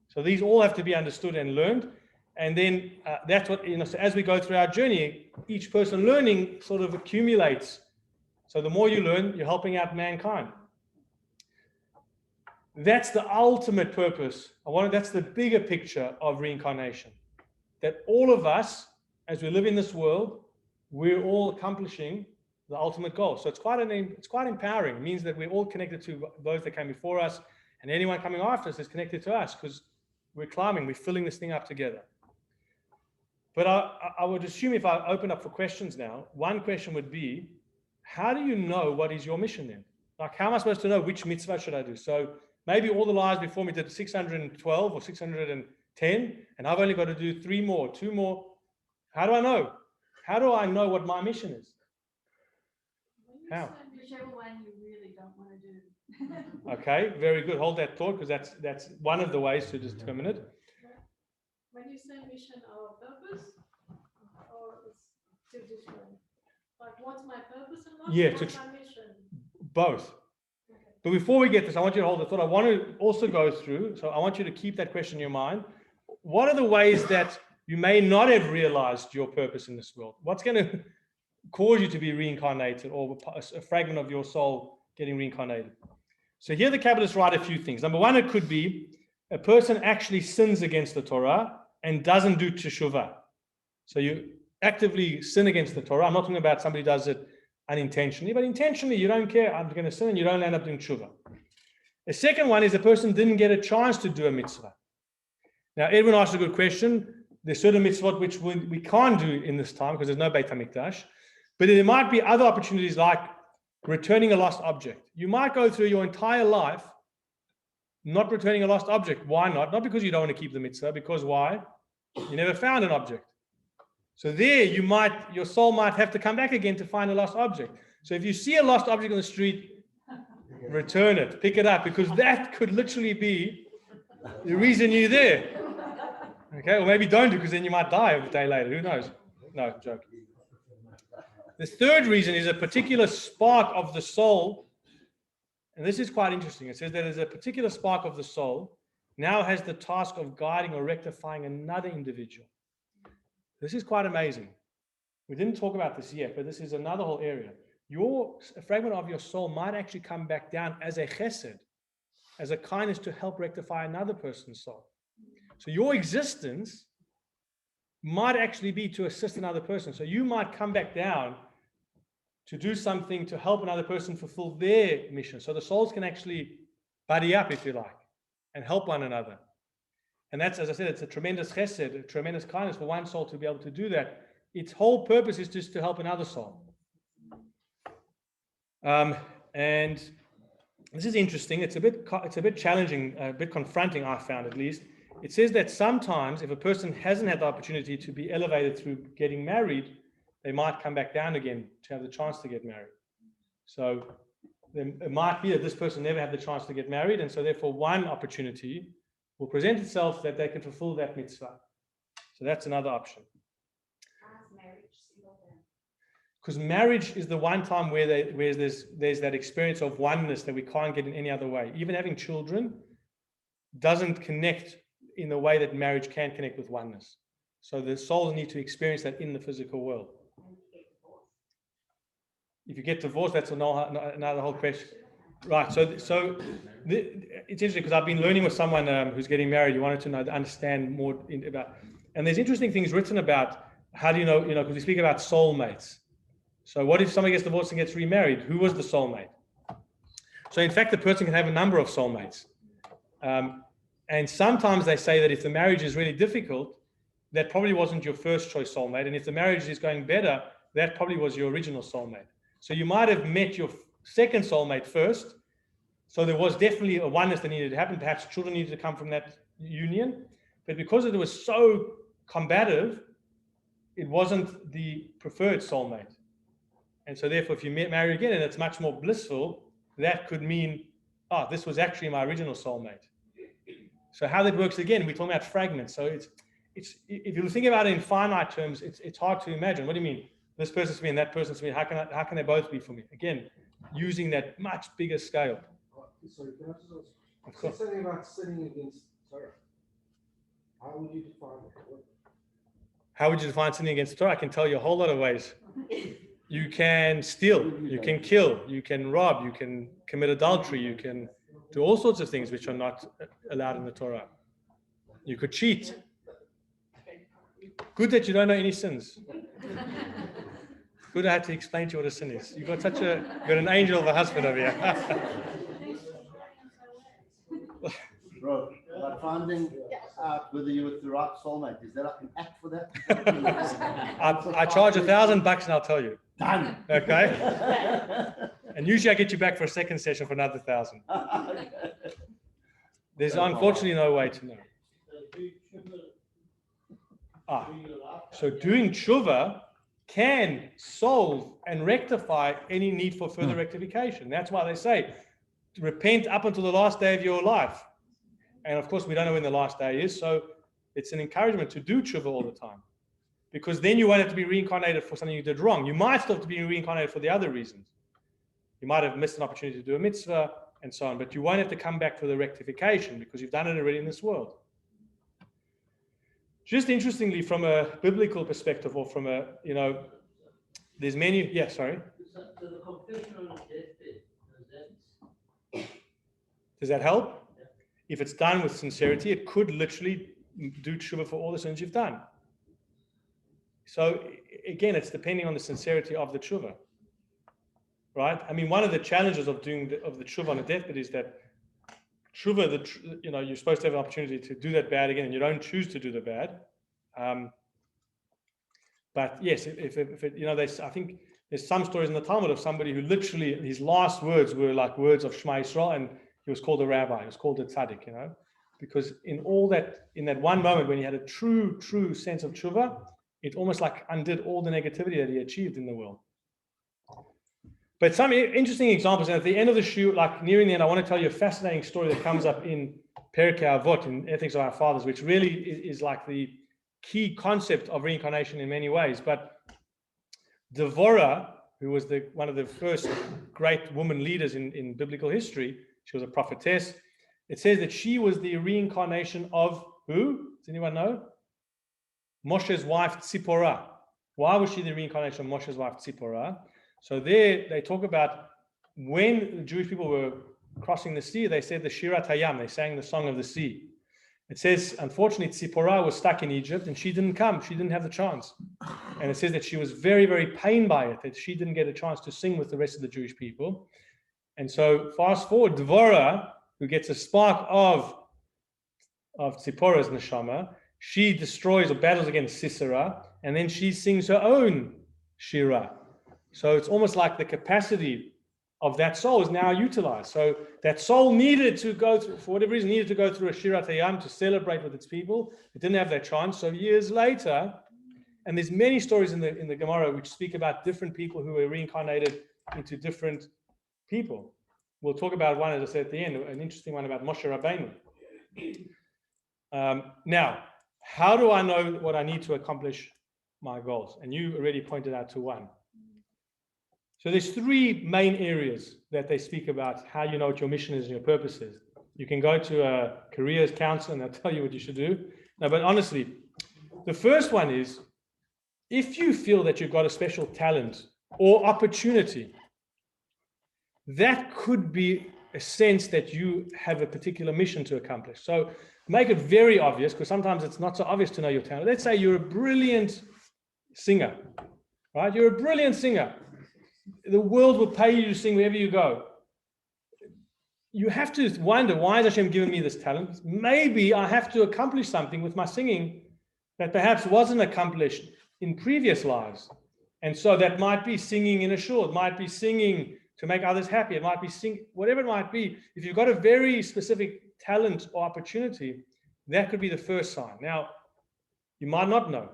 So these all have to be understood and learned. And then that's what, so as we go through our journey, each person learning sort of accumulates. So the more you learn, you're helping out mankind. That's the ultimate purpose. That's the bigger picture of reincarnation. That all of us, as we live in this world, we're all accomplishing the ultimate goal. So it's quite empowering. It means that we're all connected to those that came before us, and anyone coming after us is connected to us, because we're climbing, we're filling this thing up together. But I would assume, if I open up for questions now, one question would be, how do you know what is your mission then? Like, how am I supposed to know which mitzvah should I do? So maybe all the lives before me did 612 or 610, and I've only got to do 2 more. How do I know? How do I know what my mission is? How? Whichever one you really don't want to do. Okay, very good. Hold that thought, because that's one of the ways to determine it. When you say mission or purpose, or it's two different? Like, what's my purpose in life? Yeah, what's my mission? Both. Okay. But before we get this, I want you to hold the thought. I want to also go through, so I want you to keep that question in your mind. What are the ways that you may not have realized your purpose in this world? What's going to cause you to be reincarnated, or a fragment of your soul getting reincarnated? So here the Kabbalists write a few things. Number one, it could be a person actually sins against the Torah and doesn't do teshuvah. So you actively sin against the Torah. I'm not talking about somebody who does it unintentionally, but intentionally you don't care, I'm going to sin, and you don't end up doing teshuvah. The second one is a person didn't get a chance to do a mitzvah. Now, Edwin asked a good question. There's certain mitzvot which we can't do in this time because there's no Beit HaMikdash, but there might be other opportunities like returning a lost object. You might go through your entire life not returning a lost object. Why not? Not because you don't want to keep the mitzvah, because why? You never found an object. So there your soul might have to come back again to find a lost object. So if you see a lost object on the street, return it, pick it up, because that could literally be the reason you're there. Okay, or maybe don't do, because then you might die a day later. Who knows? No, joke. The third reason is a particular spark of the soul. And this is quite interesting. It says that there's a particular spark of the soul now has the task of guiding or rectifying another individual. This is quite amazing. We didn't talk about this yet, but this is another whole area. A fragment of your soul might actually come back down as a chesed, as a kindness to help rectify another person's soul. So your existence might actually be to assist another person. So you might come back down to do something to help another person fulfill their mission. So the souls can actually buddy up, if you like, and help one another. And that's, as I said, it's a tremendous chesed, a tremendous kindness for one soul to be able to do that. Its whole purpose is just to help another soul. And this is interesting. It's a bit challenging, a bit confronting, I found at least. It says that sometimes if a person hasn't had the opportunity to be elevated through getting married, they might come back down again to have the chance to get married. So it might be that this person never had the chance to get married, and so therefore one opportunity will present itself that they can fulfill that mitzvah. So that's another option. Because marriage is the one time where there's that experience of oneness that we can't get in any other way. Even having children doesn't connect in the way that marriage can connect with oneness. So the souls need to experience that in the physical world. If you get divorced, that's another whole question. Right, so it's interesting because I've been learning with someone who's getting married. You wanted to understand more about, and there's interesting things written about how do you know, because we speak about soulmates. So what if somebody gets divorced and gets remarried? Who was the soulmate? So in fact, the person can have a number of soulmates. And sometimes they say that if the marriage is really difficult, that probably wasn't your first choice soulmate. And if the marriage is going better, that probably was your original soulmate. So you might have met your second soulmate first. So there was definitely a oneness that needed to happen. Perhaps children needed to come from that union. But because it was so combative, it wasn't the preferred soulmate. And so therefore, if you marry again and it's much more blissful, that could mean, this was actually my original soulmate. So how that works again, we're talking about fragments. So if you think about it in finite terms, it's hard to imagine. What do you mean? This person's for me and that person's for me. How can they both be for me? Again, using that much bigger scale. Sorry, can I just ask? Of You course. said something about sinning against Torah. How would you define it? How would you define sinning against the Torah? I can tell you a whole lot of ways. You can steal, you can kill, you can rob, you can commit adultery, you can do all sorts of things which are not allowed in the Torah. You could cheat. Good that you don't know any sins. Good I had to explain to you what a sin is. You've got an angel of a husband over here. Bro, but finding out whether you're with the right soulmate, is there like an app for that? I charge $1,000 and I'll tell you. Done. Okay? And usually I get you back for a second session for another 1,000. There's unfortunately no way to know. So doing tshuva can solve and rectify any need for further rectification. That's why they say, repent up until the last day of your life. And of course, we don't know when the last day is. So it's an encouragement to do tshuva all the time. Because then you won't have to be reincarnated for something you did wrong. You might still have to be reincarnated for the other reasons. You might have missed an opportunity to do a mitzvah and so on, but you won't have to come back for the rectification because you've done it already in this world. Just interestingly, from a biblical perspective, or from a, there's many, sorry. So the confession on deathbed, Does that help? If it's done with sincerity, it could literally do tshuva for all the sins you've done. So again, it's depending on the sincerity of the tshuva, right? I mean, one of the challenges of doing the tshuva on a deathbed is that tshuva, you're supposed to have an opportunity to do that bad again, and you don't choose to do the bad. But yes, I think there's some stories in the Talmud of somebody who literally his last words were like words of Shema Yisrael, and he was called a rabbi. He was called a tzaddik, because in that one moment when he had a true sense of tshuva, it almost like undid all the negativity that he achieved in the world. But some interesting examples, and at the end of the shiur, like nearing the end, I want to tell you a fascinating story that comes up in Perkei Avot, in Ethics of Our Fathers, which really is like the key concept of reincarnation in many ways. But Devorah, who was one of the first great woman leaders in biblical history, she was a prophetess. It says that she was the reincarnation of who? Does anyone know? Moshe's wife Tzipporah. Why was she the reincarnation of Moshe's wife Tzipporah? So there they talk about when the Jewish people were crossing the sea, they said the Shirat Hayam, they sang the song of the sea. It says, unfortunately, Tzipporah was stuck in Egypt and she didn't come. She didn't have the chance. And it says that she was very, very pained by it, that she didn't get a chance to sing with the rest of the Jewish people. And so fast forward, Devorah, who gets a spark of Tzipporah's neshama, she destroys or battles against Sisera, and then she sings her own Shirah. So it's almost like the capacity of that soul is now utilized. So that soul needed to go through, for whatever reason, needed to go through a Shirat Hayam to celebrate with its people. It didn't have that chance. So years later, and there's many stories in the Gemara which speak about different people who were reincarnated into different people. We'll talk about one, as I said at the end, an interesting one about Moshe Rabbeinu. Now, how do I know what I need to accomplish my goals? And you already pointed out to one. So there's three main areas that they speak about how you know what your mission is and your purpose is. You can go to a careers counselor and they'll tell you what you should do. No, but honestly, the first one is if you feel that you've got a special talent or opportunity, that could be a sense that you have a particular mission to accomplish. So make it very obvious, because sometimes it's not so obvious to know your talent. Let's say you're a brilliant singer, right? You're a brilliant singer. The world will pay you to sing wherever you go. You have to wonder, why has Hashem given me this talent? Maybe I have to accomplish something with my singing that perhaps wasn't accomplished in previous lives. And so that might be singing in a shul, it might be singing to make others happy, it might be sing, whatever it might be. If you've got a very specific talent or opportunity, that could be the first sign. Now, you might not know.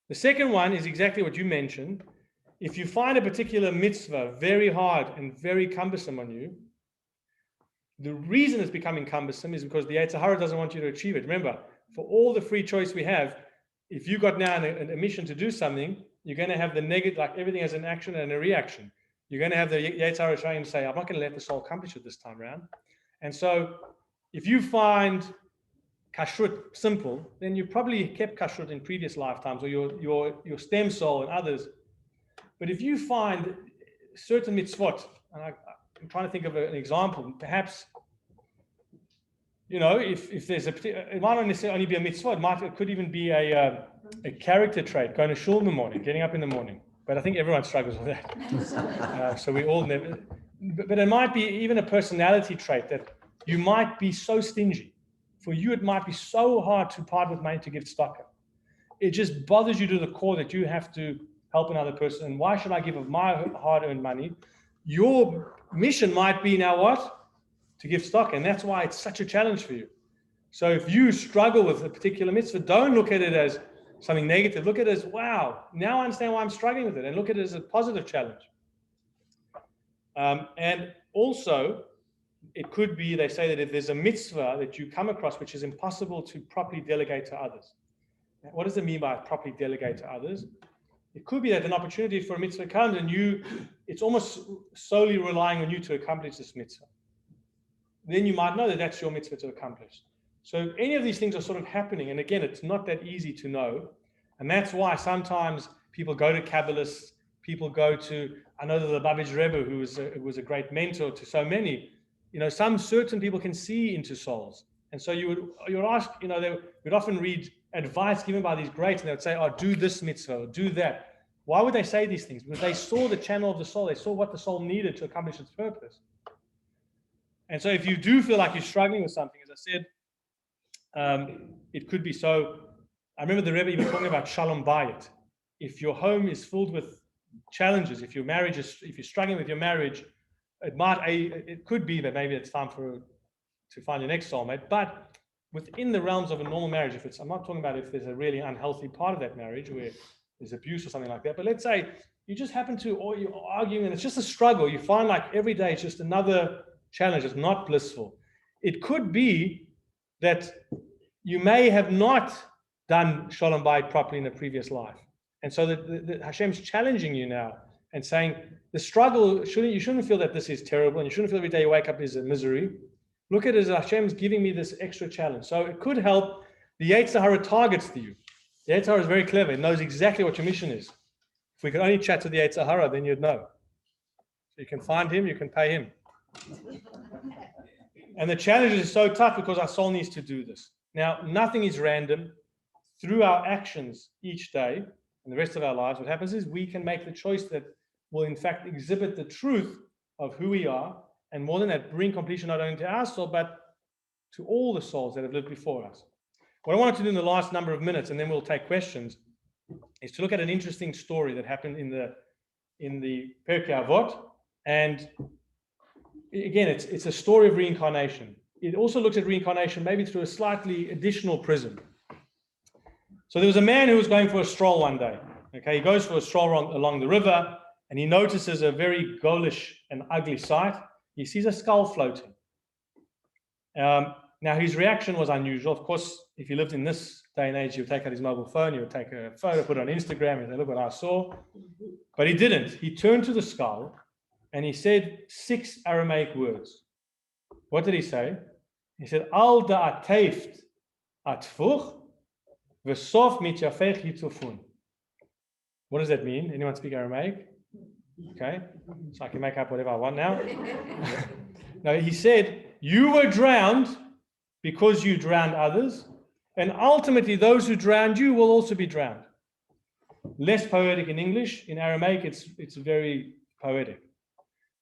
The second one is exactly what you mentioned. If you find a particular mitzvah very hard and very cumbersome on you, the reason it's becoming cumbersome is because the Yetzer Hara doesn't want you to achieve it. Remember, for all the free choice we have, if you got now a mission to do something, you're going to have the negative, like everything has an action and a reaction. You're going to have the Yetzer Hara trying to say, I'm not going to let the soul accomplish it this time around. And so if you find kashrut simple, then you probably kept kashrut in previous lifetimes, or your stem cell and others. But if you find certain mitzvot, and I'm trying to think of an example, perhaps, if there's it might not necessarily only be a mitzvah, it could even be a character trait, going to shul in the morning, getting up in the morning. But I think everyone struggles with that. So we all never, but it might be even a personality trait that you might be so stingy. For you, it might be so hard to part with money to give tzedakah. It just bothers you to the core that you have to help another person. And why should I give of my hard-earned money? Your mission might be now what? To give tzedakah. And that's why it's such a challenge for you. So if you struggle with a particular mitzvah, don't look at it as something negative. Look at it as, wow, now I understand why I'm struggling with it. And look at it as a positive challenge. And also, it could be, they say that if there's a mitzvah that you come across which is impossible to properly delegate to others. What does it mean by properly delegate to others? It could be that an opportunity for a mitzvah comes and it's almost solely relying on you to accomplish this mitzvah. Then you might know that that's your mitzvah to accomplish. So any of these things are sort of happening. And again, it's not that easy to know. And that's why sometimes people go to Kabbalists, people go to, I know that the Lubavitch Rebbe, who was a great mentor to so many, some certain people can see into souls. And so you would ask, they would often read advice given by these greats, and they would say, oh, do this mitzvah, or do that. Why would they say these things? Because they saw the channel of the soul. They saw what the soul needed to accomplish its purpose. And so if you do feel like you're struggling with something, as I said, it could be so. I remember the Rebbe even talking about shalom bayit. If your home is filled with challenges, if you're struggling with your marriage, it could be that maybe it's time to find your next soulmate. But within the realms of a normal marriage, I'm not talking about if there's a really unhealthy part of that marriage where there's abuse or something like that, but let's say you just happen to, or you're arguing and it's just a struggle. You find like every day it's just another challenge. It's not blissful. It could be that you may have not done shalom bayit properly in a previous life. And so the Hashem's challenging you now and saying the struggle, you shouldn't feel that this is terrible, and you shouldn't feel every day you wake up is a misery. Look at it as Hashem's giving me this extra challenge. So it could help. The Yetzer Hara targets to you. The Yetzer Hara is very clever. It knows exactly what your mission is. If we could only chat to the Yetzer Hara, then you'd know. So you can find him, you can pay him. And the challenge is so tough because our soul needs to do this. Now, nothing is random. Through our actions each day and the rest of our lives, what happens is we can make the choice that will in fact exhibit the truth of who we are, and more than that, bring completion not only to our soul, but to all the souls that have lived before us. What I wanted to do in the last number of minutes, and then we'll take questions, is to look at an interesting story that happened in the Pirkei Avot. And again, it's a story of reincarnation. It also looks at reincarnation maybe through a slightly additional prism. So there was a man who was going for a stroll one day. Okay, he goes for a stroll along the river, and he notices a very ghoulish and ugly sight. He sees a skull floating. Now, his reaction was unusual. Of course, if he lived in this day and age, he would take out his mobile phone, he would take a photo, put it on Instagram, and say, look what I saw. But he didn't. He turned to the skull, and he said 6 Aramaic words. What did he say? He said, Al da'ateift atfuch v'sof mityafech yitufun. What does that mean? Anyone speak Aramaic? Okay, so I can make up whatever I want now. No, he said, you were drowned because you drowned others, and ultimately those who drowned you will also be drowned. Less poetic in English. In Aramaic, it's very poetic.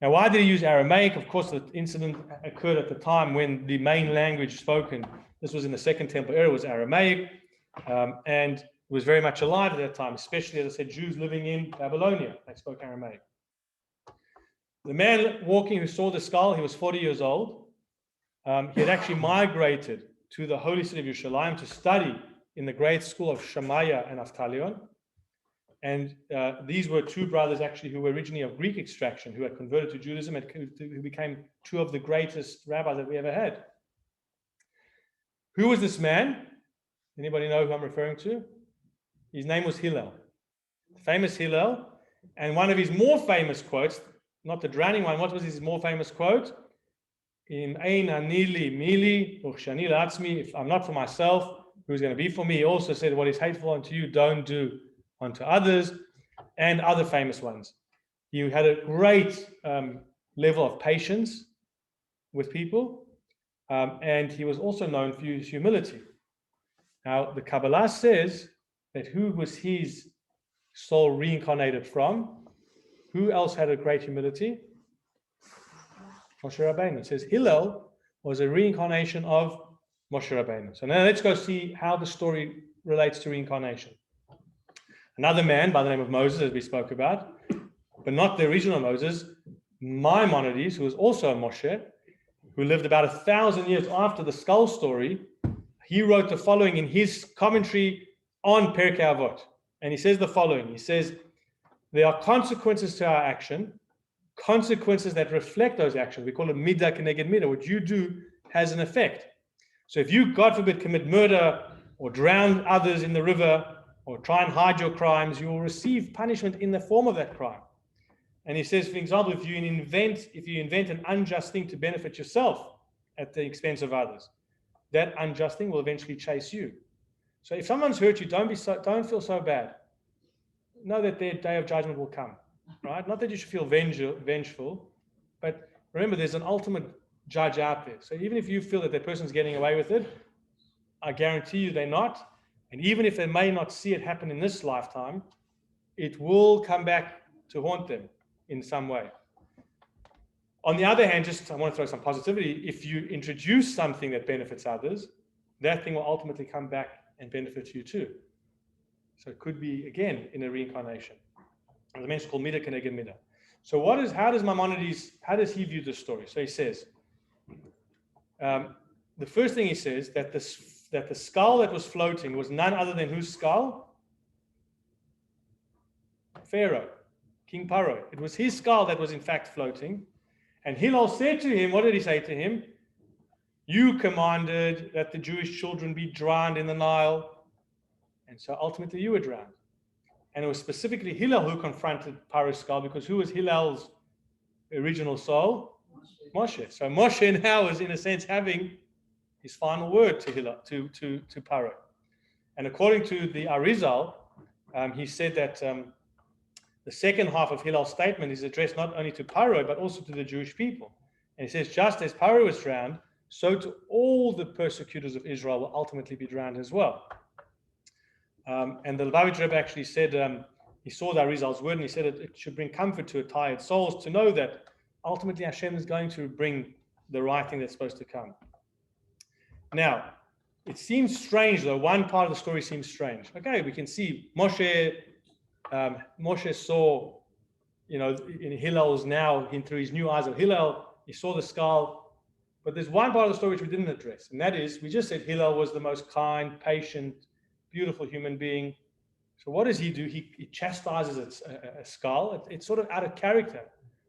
Now, why did he use Aramaic? Of course, the incident occurred at the time when the main language spoken, this was in the Second Temple era, was Aramaic, and it was very much alive at that time, especially, as I said, Jews living in Babylonia, they spoke Aramaic. The man walking who saw the skull, he was 40 years old. He had actually migrated to the holy city of Yerushalayim to study in the great school of Shammaya and Avtalion. And these were 2 brothers actually who were originally of Greek extraction, who had converted to Judaism and who became 2 of the greatest rabbis that we ever had. Who was this man? Anybody know who I'm referring to? His name was Hillel, famous Hillel. And one of his more famous quotes, not the drowning one, what was his more famous quote? In Ein Anili Mili, Uchshani Latzmi, if I'm not for myself, who's going to be for me? He also said, what is hateful unto you, don't do unto others, and other famous ones. He had a great level of patience with people, and he was also known for his humility. Now, the Kabbalah says that who was his soul reincarnated from? Who else had a great humility? Moshe Rabbeinu. It says Hillel was a reincarnation of Moshe Rabbeinu. So now let's go see how the story relates to reincarnation. Another man by the name of Moses, as we spoke about, but not the original Moses, Maimonides, who was also a Moshe, who lived about 1,000 years after the skull story. He wrote the following in his commentary on Perkei Avot. And he says the following. He says, there are consequences to our action, consequences that reflect those actions. We call it midah keneged midah. What you do has an effect. So if you, God forbid, commit murder or drown others in the river or try and hide your crimes, you will receive punishment in the form of that crime. And he says, for example, if you invent an unjust thing to benefit yourself at the expense of others, that unjust thing will eventually chase you. So if someone's hurt you, don't feel so bad. Know that their day of judgment will come, right? Not that you should feel vengeful, but remember, there's an ultimate judge out there. So even if you feel that person's getting away with it, I guarantee you they're not. And even if they may not see it happen in this lifetime, it will come back to haunt them in some way. On the other hand, I want to throw some positivity. If you introduce something that benefits others, that thing will ultimately come back and benefit you too. So it could be, again, in a reincarnation. As I mentioned, called midah keneged midah. So how does Maimonides, how does he view this story? So he says, the first thing he says, that the skull that was floating was none other than whose skull? Pharaoh, King Paro. It was his skull that was in fact floating. And Hillel said to him, what did he say to him? You commanded that the Jewish children be drowned in the Nile. And so ultimately you were drowned. And it was specifically Hillel who confronted Paro's skull, because who was Hillel's original soul? Moshe. So Moshe now is, in a sense, having his final word to Hillel, to Paro. And according to the Arizal, he said that the second half of Hillel's statement is addressed not only to Paro, but also to the Jewish people. And he says, just as Paro was drowned, so to all the persecutors of Israel will ultimately be drowned as well. And the Rabbi actually said, he saw the Arizal's word and he said it should bring comfort to tired souls to know that ultimately Hashem is going to bring the right thing that's supposed to come. Now, it seems strange though, one part of the story seems strange. Okay, we can see Moshe saw, in Hillel's now, through his new eyes of Hillel, he saw the skull. But there's one part of the story which we didn't address, and that is, we just said Hillel was the most kind, patient, beautiful human being. So what does he do? He chastises a skull. It's sort of out of character.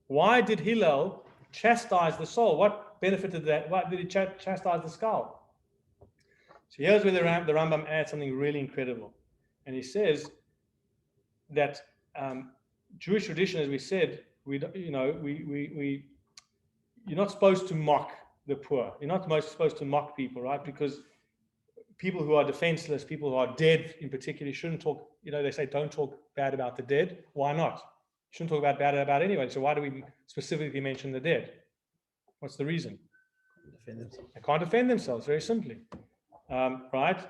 Why did Hillel chastise the soul? What benefited that? Why did he chastise the skull? So here's where the Rambam adds something really incredible. And he says that Jewish tradition, as we said, you're not supposed to mock the poor. You're not supposed to mock people, right? Because people who are defenseless, people who are dead in particular, shouldn't talk, they say don't talk bad about the dead. Why not? You shouldn't talk bad about anybody. So why do we specifically mention the dead? What's the reason? They can't defend themselves, very simply. Right?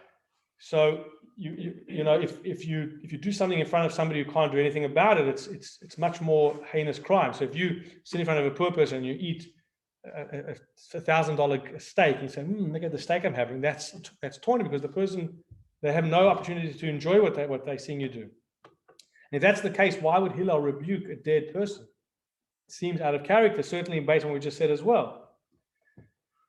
So if you do something in front of somebody who can't do anything about it, it's much more heinous crime. So if you sit in front of a poor person and you eat a $1,000 steak, and you say, look at the steak I'm having, that's taunting, because the person, they have no opportunity to enjoy what they're seeing you do. And if that's the case, why would Hillel rebuke a dead person? It seems out of character, certainly based on what we just said as well.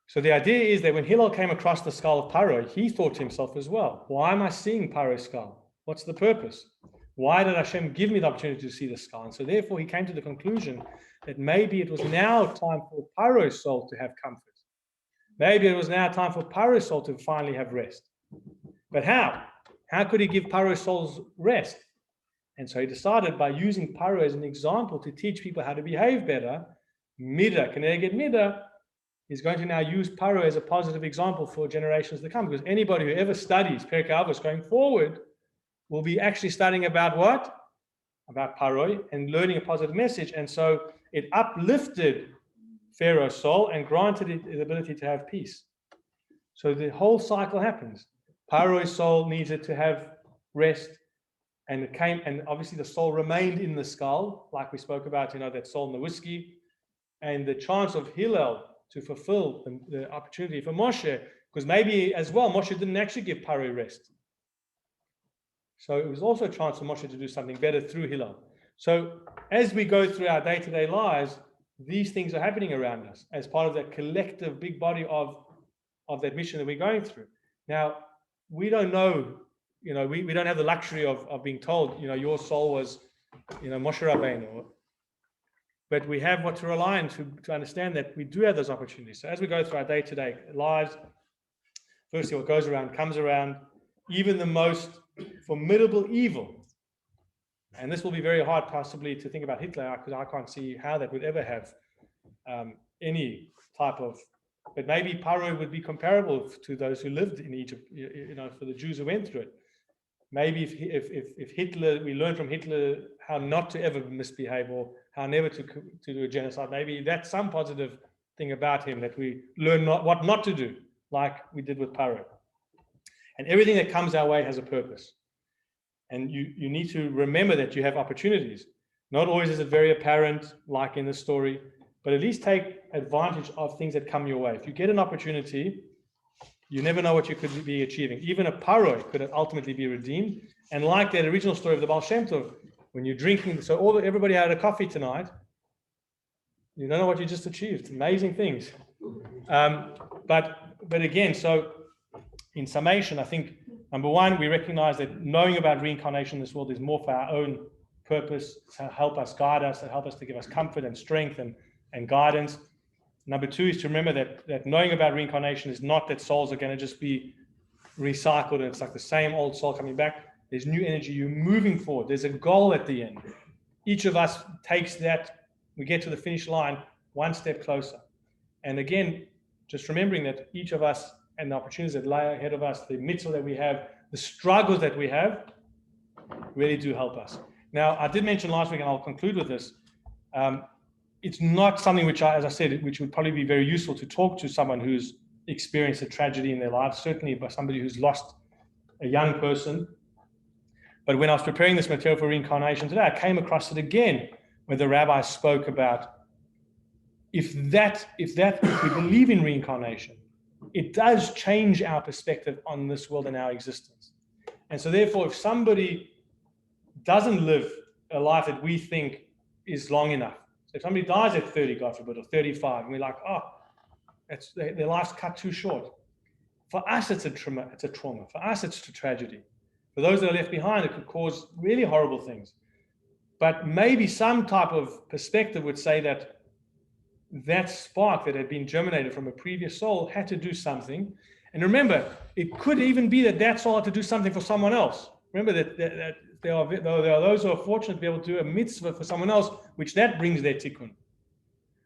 So the idea is that when Hillel came across the skull of Paro, he thought to himself as well, why am I seeing Paro's skull? What's the purpose? Why did Hashem give me the opportunity to see the skull? And so therefore he came to the conclusion that maybe it was now time for Paro's soul to have comfort. Maybe it was now time for Paro's soul to finally have rest. But how? How could he give Paro's souls rest? And so he decided by using Paro as an example to teach people how to behave better, Connecticut Mida, is going to now use Paro as a positive example for generations to come. Because anybody who ever studies Perkei Avos going forward will be actually studying about what? About Paro and learning a positive message. And so it uplifted Pharaoh's soul and granted it the ability to have peace. So the whole cycle happens. Paro's soul needed to have rest, and it came, and obviously the soul remained in the skull, like we spoke about, that soul in the whiskey, and the chance of Hillel to fulfill the opportunity for Moshe, because maybe as well Moshe didn't actually give Paro rest. So it was also a chance for Moshe to do something better through Hillel. So as we go through our day-to-day lives, these things are happening around us as part of that collective big body of that mission that we're going through. Now, we don't know, we don't have the luxury of being told, your soul was, Moshe Rabbeinu. But we have what to rely on to understand that we do have those opportunities. So as we go through our day-to-day lives, firstly, what goes around comes around. Even the most formidable evil, and this will be very hard possibly to think about Hitler, because I can't see how that would ever have any type of, but maybe Paro would be comparable to those who lived in Egypt, for the Jews who went through it. Maybe if Hitler, we learn from Hitler how not to ever misbehave or how never to do a genocide, maybe that's some positive thing about him, that we learn what not to do, like we did with Paro. And everything that comes our way has a purpose. And you need to remember that you have opportunities. Not always is it very apparent, like in the story, but at least take advantage of things that come your way. If you get an opportunity, you never know what you could be achieving. Even a Paro could ultimately be redeemed. And like that original story of the Baal Shem Tov, when you're drinking, so everybody had a coffee tonight, you don't know what you just achieved. Amazing things. But again, so in summation, I think, number one, we recognize that knowing about reincarnation in this world is more for our own purpose, to help us, guide us, to help us, to give us comfort and strength and guidance. Number two is to remember that knowing about reincarnation is not that souls are going to just be recycled and it's like the same old soul coming back. There's new energy. You're moving forward. There's a goal at the end. Each of us takes that, we get to the finish line one step closer. And again, just remembering that each of us and the opportunities that lie ahead of us, the mitzvah that we have, the struggles that we have, really do help us. Now, I did mention last week, and I'll conclude with this, it's not something which, as I said, which would probably be very useful to talk to someone who's experienced a tragedy in their life, certainly by somebody who's lost a young person. But when I was preparing this material for reincarnation today, I came across it again, where the rabbi spoke about if we believe in reincarnation, it does change our perspective on this world and our existence. And so therefore, if somebody doesn't live a life that we think is long enough, so if somebody dies at 30, God forbid, or 35, and we're like, their life's cut too short. For us, it's a trauma. For us, it's a tragedy. For those that are left behind, it could cause really horrible things. But maybe some type of perspective would say that spark that had been germinated from a previous soul had to do something. And remember, it could even be that soul had to do something for someone else. Remember that there are those who are fortunate to be able to do a mitzvah for someone else, which that brings their tikkun.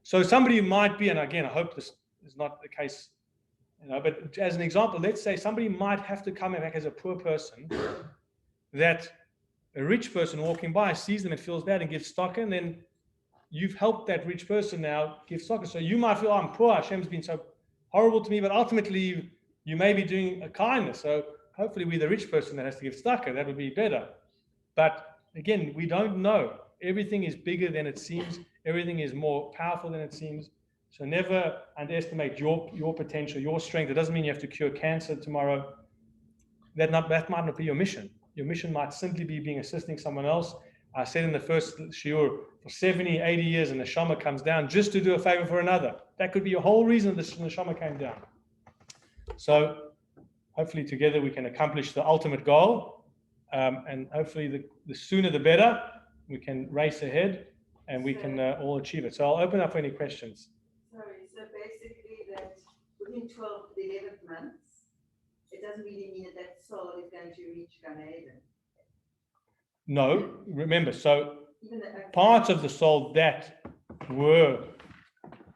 So somebody might be, and again, I hope this is not the case, but as an example, let's say somebody might have to come back as a poor person, that a rich person walking by sees them and feels bad and gives tzedakah, and then you've helped that rich person now give tzedakah. So you might feel, I'm poor, Hashem's been so horrible to me, but ultimately you may be doing a kindness. So hopefully we're the rich person that has to give tzedakah. That would be better. But again, we don't know. Everything is bigger than it seems. Everything is more powerful than it seems. So never underestimate your potential, your strength. It doesn't mean you have to cure cancer tomorrow. That might not be your mission. Your mission might simply be assisting someone else. I said in the first shiur, for 70, 80 years, and the neshama comes down just to do a favor for another. That could be your whole reason the neshama came down. So hopefully together we can accomplish the ultimate goal. And hopefully the sooner the better. We can race ahead and we can all achieve it. So I'll open up for any questions. Sorry, so basically that within 11 months, it doesn't really mean that that soul is going to reach Gan Eden. No, remember, so Even the, parts of the soul that were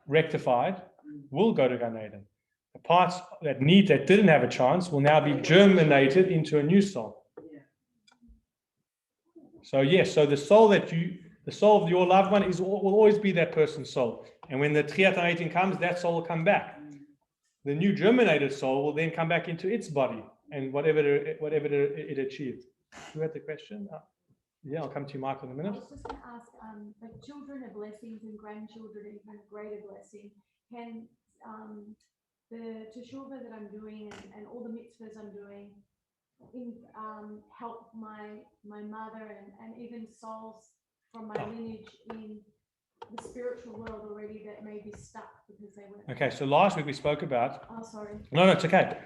rectified will go to Gan Eden. The parts that didn't have a chance will now be germinated into a new soul. Yeah. So yes, so the soul of your loved one will always be that person's soul. And when the Tchiyat HaMetim comes, that soul will come back. The new germinated soul will then come back into its body and whatever it achieved. Who had the question? Yeah, I'll come to you, Michael, in a I minute. was just going to ask, like children are blessings and grandchildren are even a greater blessing. Can the teshuvah that I'm doing and all the mitzvahs I'm doing help my mother and even souls from my lineage in the spiritual world already that may be stuck because they weren't? Okay, so last week we spoke about. Oh, sorry. No, it's okay.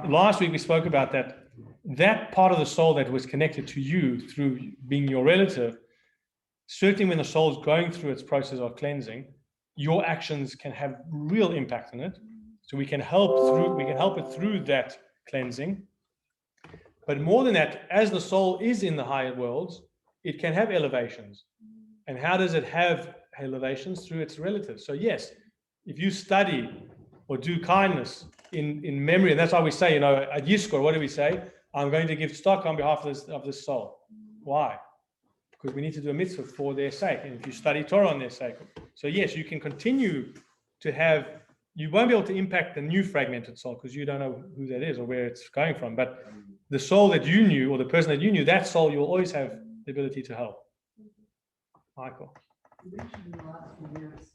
Last week we spoke about that part of the soul that was connected to you through being your relative. Certainly, when the soul is going through its process of cleansing, your actions can have real impact on it. So we can help it through that cleansing. But more than that, as the soul is in the higher worlds, it can have elevations. And how does it have elevations? Through its relatives. So yes, if you study or do kindness in memory, and that's why we say, at Yizkor, what do we say? I'm going to give stock on behalf of this soul. Why? Because we need to do a mitzvah for their sake. And if you study Torah on their sake. So yes, you can continue to have, you won't be able to impact the new fragmented soul because you don't know who that is or where it's going from. But the soul that you knew or the person that you knew, that soul, you'll always have the ability to help. Michael. You mentioned in the last few minutes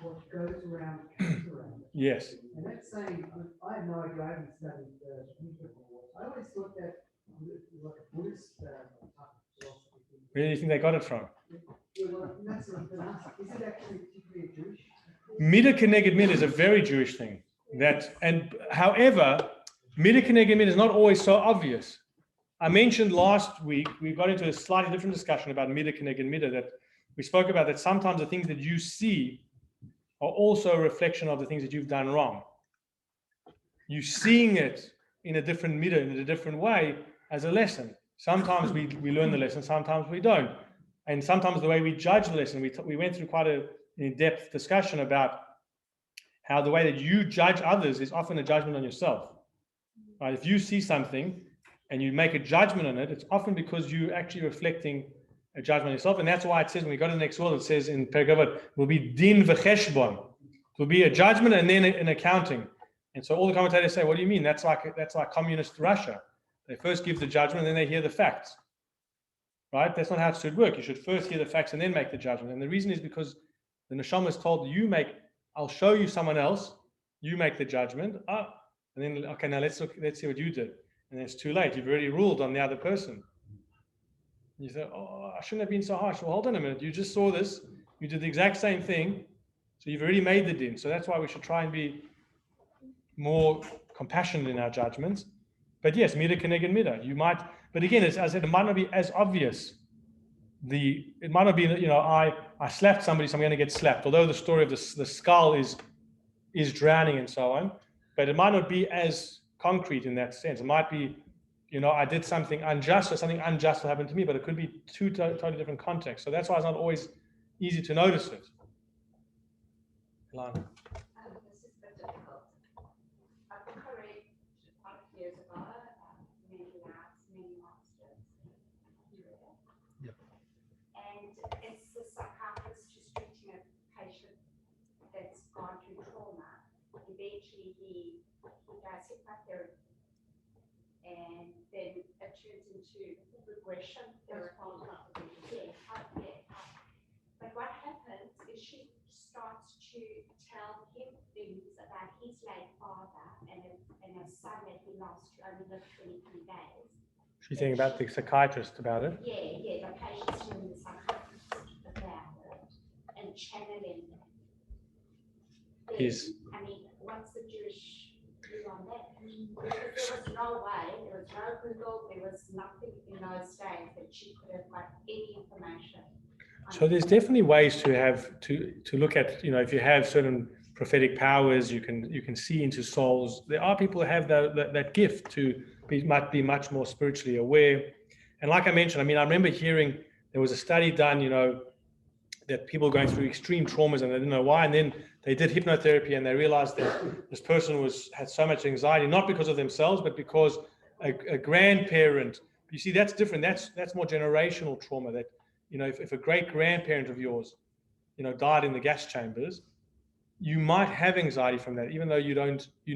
what goes around comes around. Yes. And that's saying, I have no idea, I haven't studied I always thought that like a Buddhist philosophy. Where do you think they got it from? Well, that's what I'm going to ask. Is it actually particularly Jewish? Midah keneged midah is a very Jewish thing. However, midah keneged midah is not always so obvious. I mentioned last week, we got into a slightly different discussion about midah keneged midah, that we spoke about that sometimes the things that you see are also a reflection of the things that you've done wrong. You're seeing it in a different midah, in a different way, as a lesson. Sometimes we learn the lesson, sometimes we don't. And sometimes the way we judge the lesson, we went through quite an in-depth discussion about how the way that you judge others is often a judgment on yourself. Right? If you see something and you make a judgment on it, it's often because you're actually reflecting a judgment on yourself. And that's why it says, when we go to the next world, it says in Perek will be din v'cheshbon. It will be a judgment and then an accounting. And so all the commentators say, what do you mean? That's like communist Russia. They first give the judgment and then they hear the facts. Right? That's not how it should work. You should first hear the facts and then make the judgment. And the reason is because the neshama is told, I'll show you someone else, you make the judgment. And then, okay, now let's see what you did. And it's too late. You've already ruled on the other person. You say, oh, I shouldn't have been so harsh. Well, hold on a minute. You just saw this. You did the exact same thing. So you've already made the din. So that's why we should try and be more compassionate in our judgments. But yes, midah keneged midah. You might, but again, as I said, it might not be as obvious. It might not be, I slapped somebody, so I'm going to get slapped. Although the story of the skull is drowning and so on, but it might not be as concrete in that sense. It might be, I did something unjust or something unjust will happen to me, but it could be two totally different contexts. So that's why it's not always easy to notice it. Lana. This is a bit difficult. I think I read quite a few years ago, many masters. Yep. And it's the psychiatrist who's treating a patient that's gone through trauma. Eventually he does hypnotherapy. And then it turns into regression therapy. But what happens is she starts to tell him things about his late father and a son that he lost who only lived 23 days. She's thinking about the psychiatrist about it. Yeah, the patient's telling the psychiatrist about it and channeling it. What's the Jewish view on that? There was no way, there was no Google, there was nothing in those days that she could have got any information. So there's definitely ways to look at, if you have certain prophetic powers. You can see into souls. There are people who have that gift to might be much more spiritually aware. And like I mentioned, I mean, I remember hearing there was a study done, that people going through extreme traumas and they didn't know why, and then they did hypnotherapy and they realized that this person had so much anxiety, not because of themselves, but because a grandparent. You see, that's different. That's more generational trauma. That if a great grandparent of yours, died in the gas chambers, you might have anxiety from that, even though you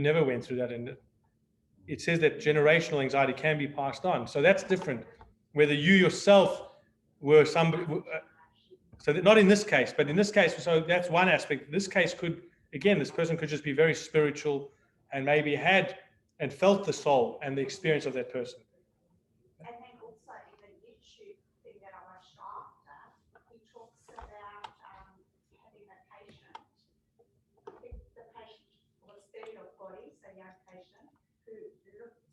never went through that. And it says that generational anxiety can be passed on. So that's different. Whether you yourself were somebody, so that not in this case, but in this case, so that's one aspect. This case this person could just be very spiritual and maybe had and felt the soul and the experience of that person. And then also in the YouTube thing that I watched after, he talks about having a patient. I think the patient was 30 or 40, so a young patient, who looked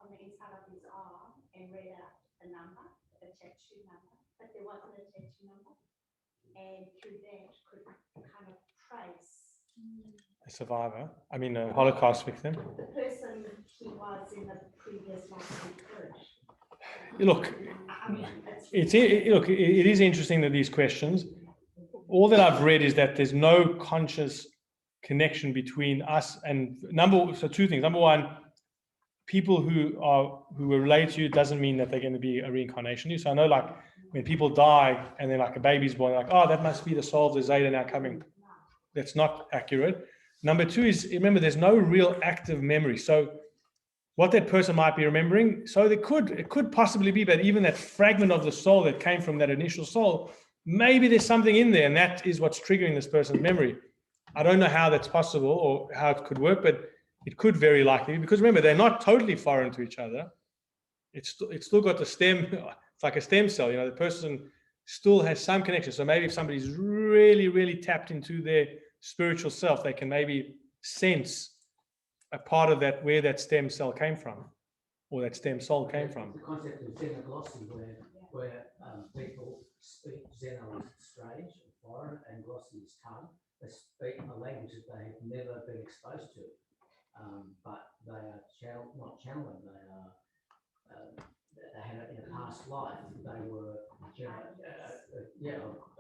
on the inside of his arm and read out a number, a tattoo number, but there wasn't a tattoo number. And through that could kind of trace A survivor, a Holocaust victim. the person he was in the previous life. Look, I mean, it is interesting that these questions. All that I've read is that there's no conscious connection between us and two things. Number one, people who were related to you doesn't mean that they're going to be a reincarnation. So I know, like, when people die and then like a baby's born, like, oh, that must be the soul of the Zeta now coming. That's not accurate. Number two is, remember, there's no real active memory. So what that person might be remembering, so it could possibly be, but even that fragment of the soul that came from that initial soul, maybe there's something in there, and that is what's triggering this person's memory. I don't know how that's possible or how it could work, but it could very likely be, because remember, they're not totally foreign to each other. It's still got the stem. It's like a stem cell. The person still has some connection. So maybe if somebody's really, really tapped into their spiritual self, they can maybe sense a part of that, where that stem cell came from, or that stem soul came from. The concept of xenoglossy, where people speak xeno is strange and foreign, and glossy is tongue. They speak a language that they have never been exposed to, but they are not channeling. They had in a past life. They were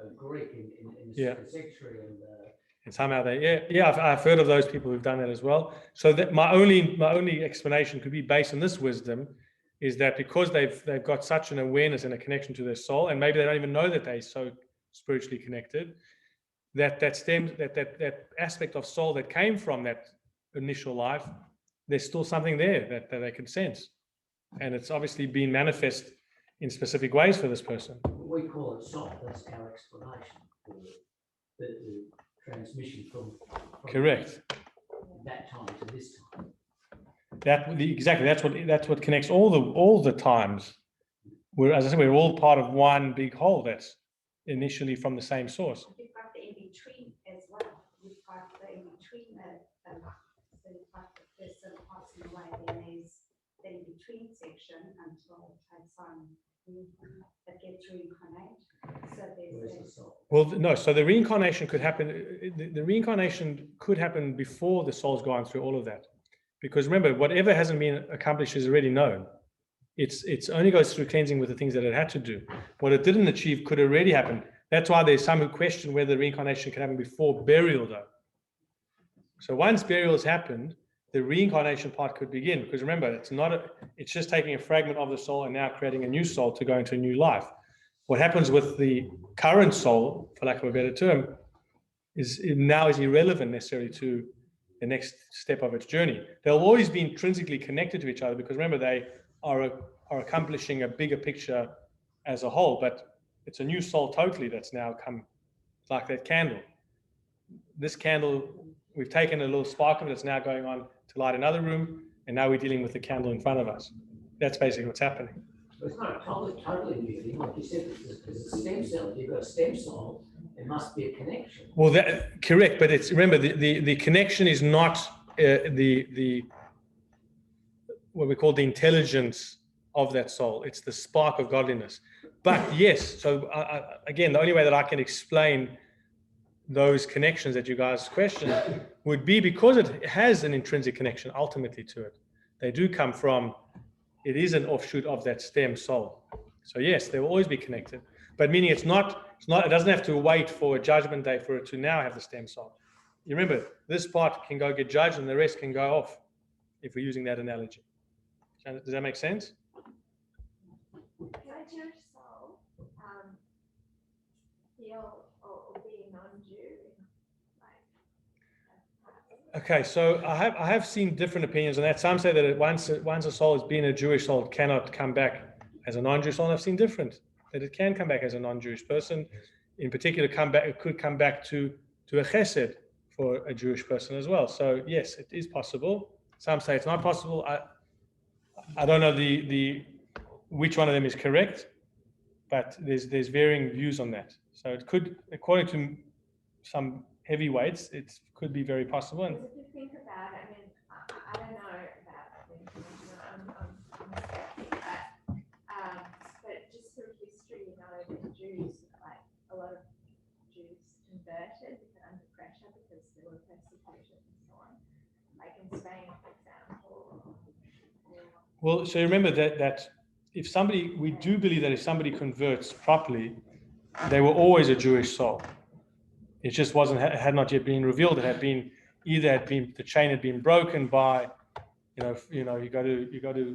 a Greek in the 2nd century, and somehow I've heard of those people who've done that as well. So that my only explanation could be based on this wisdom, is that because they've got such an awareness and a connection to their soul, and maybe they don't even know that they're so spiritually connected, that aspect of soul that came from that initial life, there's still something there that they can sense, and it's obviously been manifest in specific ways for this person. we call it soul. That's our explanation for the transmission from Correct. that time to this time. Exactly. That's what connects all the times. As I said, we're all part of one big whole. That's initially from the same source. You've got the in-between as well. You've got the in-between the life. So you've got the person passing away, then there's the in-between section until it takes on, it gets reincarnated. So there's the soul. Well, no. So the reincarnation could happen. The reincarnation could happen before the soul's gone through all of that, because remember, whatever hasn't been accomplished is already known. It's only goes through cleansing with the things that it had to do. What it didn't achieve could already happen. That's why there's some who question whether reincarnation can happen before burial, though. So once burial has happened, the reincarnation part could begin, because remember, it's just taking a fragment of the soul and now creating a new soul to go into a new life. What happens with the current soul, for lack of a better term, is irrelevant necessarily to the next step of its journey. They'll always be intrinsically connected to each other, because remember, they are accomplishing a bigger picture as a whole, but it's a new soul totally that's now come. It's like that candle. This candle, we've taken a little spark of it, it's now going on to light another room, and now we're dealing with the candle in front of us. That's basically what's happening. But it's not totally new thing, like you said, it's a stem cell. If you've got a stem cell, there must be a connection. Well, that correct, but it's, remember, the connection is not the what we call the intelligence of that soul. It's the spark of godliness. But yes, so again, the only way that I can explain those connections that you guys questioned would be because it has an intrinsic connection ultimately to it. They do come from, it is an offshoot of that stem soul. So yes, they will always be connected, but meaning it doesn't have to wait for a judgment day for it to now have the stem soul. You remember, this part can go get judged and the rest can go off, if we're using that analogy. Does that make sense? Can a Jewish soul feel or be a non-Jew? Okay, so I have seen different opinions on that. Some say that once a soul has been a Jewish soul, it cannot come back as a non-Jewish soul. And I've seen different, that it can come back as a non-Jewish person. In particular, it could come back to a chesed for a Jewish person as well. So yes, it is possible. Some say it's not possible. I don't know which one of them is correct, but there's varying views on that. So it could, according to some heavyweights, it could be very possible. And if you think about it, I mean, I don't know about reincarnation. I'm skeptic, but just through history, you know, the Jews, like a lot of Jews converted under pressure because there were persecution and so on. Like in Spain, for example. Well, so remember that if somebody, we do believe that if somebody converts properly, they were always a Jewish soul. It just had not yet been revealed. It had been the chain had been broken by, you go to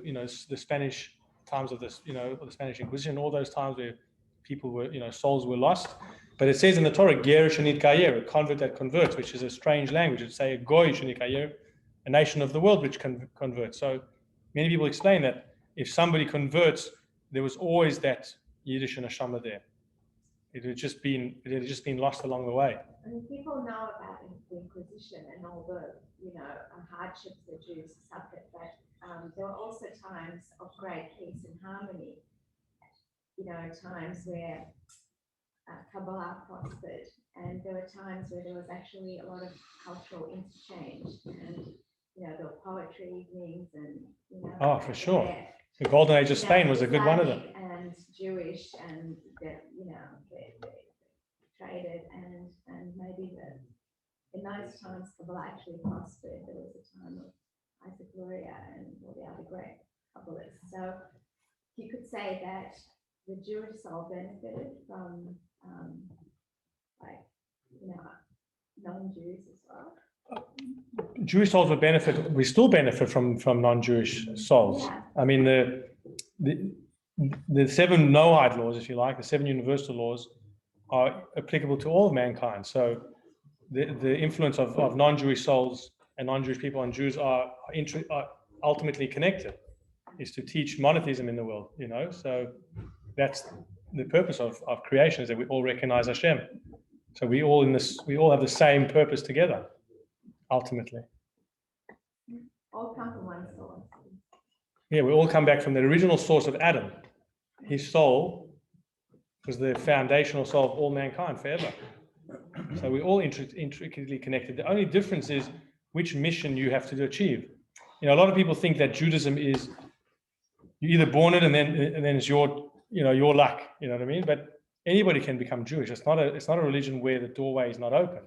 the Spanish times of this, the Spanish Inquisition, all those times where people were, souls were lost. But it says in the Torah, Ger shenit kayer, a convert that converts, which is a strange language. It say goy shenit kayer, a nation of the world which converts. So many people explain that if somebody converts, there was always that Yiddish neshama there. It had just been lost along the way. I mean, people know about the Inquisition and all the, hardships the Jews suffered, but there were also times of great peace and harmony. Times where Kabbalah prospered, and there were times where there was actually a lot of cultural interchange, and there were poetry evenings, and Oh, for sure. The Golden Age of Spain was a good one of them. And Jewish, and they traded, and maybe in those times Kabbalah actually prospered. There was a time of Isaac Luria and all the other great Kabbalists. So you could say that the Jewish soul benefited from non-Jews as well. Jewish souls would benefit. We still benefit from non-Jewish souls. Yeah. I mean, the 7 Noahide laws, if you like, the 7 universal laws, are applicable to all of mankind. So the influence of non-Jewish souls and non-Jewish people on Jews are ultimately connected. Is to teach monotheism in the world. So that's the purpose of creation, is that we all recognize Hashem. So we all have the same purpose together. Ultimately, all come from one source. Yeah, we all come back from the original source of Adam. His soul was the foundational soul of all mankind forever. So we're all intricately connected. The only difference is which mission you have to achieve. A lot of people think that Judaism is you either born it and then it's your luck. You know what I mean? But anybody can become Jewish. It's not a religion where the doorway is not open.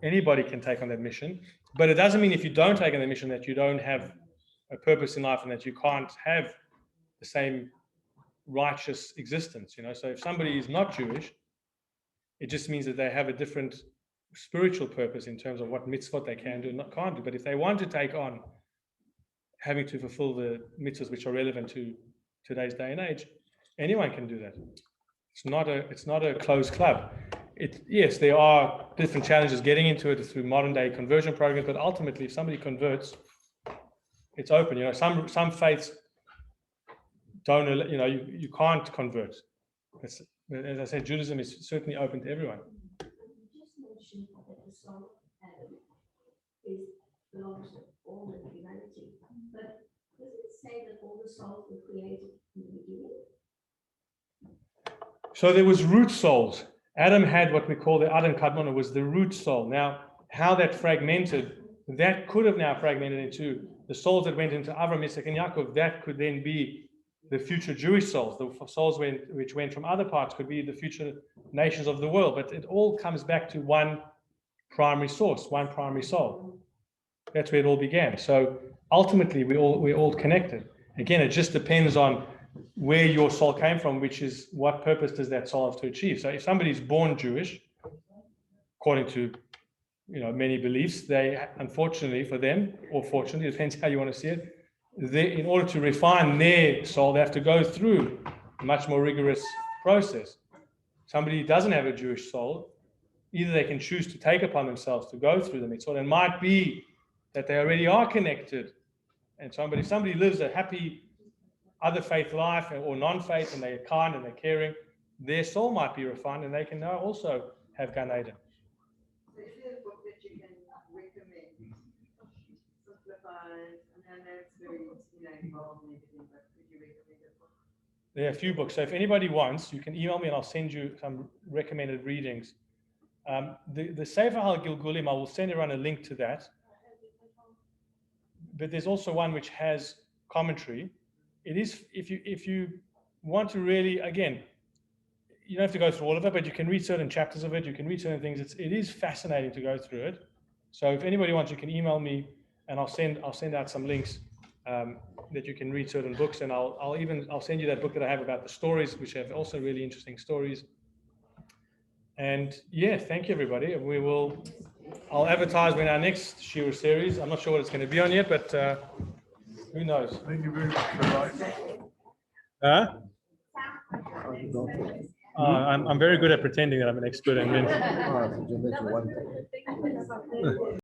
Anybody can take on that mission, but it doesn't mean if you don't take on the mission that you don't have a purpose in life and that you can't have the same righteous existence. So if somebody is not Jewish, it just means that they have a different spiritual purpose in terms of what mitzvot they can do and can't do. But if they want to take on having to fulfill the mitzvahs which are relevant to today's day and age, anyone can do that. It's not a closed club. Yes, there are different challenges getting into it through modern day conversion programs, but ultimately, if somebody converts, it's open. Some faiths don't. You can't convert. As I said, Judaism is certainly open to everyone. You just mentioned that the soul of Adam belongs to all of humanity, but does it say that all the souls were created in the beginning? So there was root souls. Adam had what we call the Adam Kadmon, was the root soul. Now, how that fragmented, that could have now fragmented into the souls that went into Avram, Yitzchak, and Yaakov. That could then be the future Jewish souls. The souls which went from other parts could be the future nations of the world. But it all comes back to one primary source, one primary soul. That's where it all began. So ultimately, we're all connected. Again, it just depends on where your soul came from, which is what purpose does that soul have to achieve. So if somebody's born Jewish, according to many beliefs, they, unfortunately for them, or fortunately, depends how you want to see it, in order to refine their soul, they have to go through a much more rigorous process. Somebody who doesn't have a Jewish soul, either they can choose to take upon themselves to go through the mitzvot. It might be that they already are connected, and if somebody lives a happy other faith life or non-faith, and they're kind and they're caring, their soul might be refined, and they can now also have Gan Eden. So is there a book that you can recommend? Simplified, and that's very, involved and everything, but could you recommend a book? There are a few books. So if anybody wants, you can email me and I'll send you some recommended readings. The Sefer HaGilgulim, I will send around a link to that. But there's also one which has commentary. It is, if you want to really, again, you don't have to go through all of it, but you can read certain chapters of it. You can read certain things. It is fascinating to go through it. So if anybody wants, you can email me, and I'll send out some links that you can read certain books, and I'll send you that book that I have about the stories, which have also really interesting stories. And yeah, thank you everybody. I'll advertise when our next Shira series. I'm not sure what it's going to be on yet, but who knows? Thank you very much, Rabbi. Huh? I'm very good at pretending that I'm an expert, and then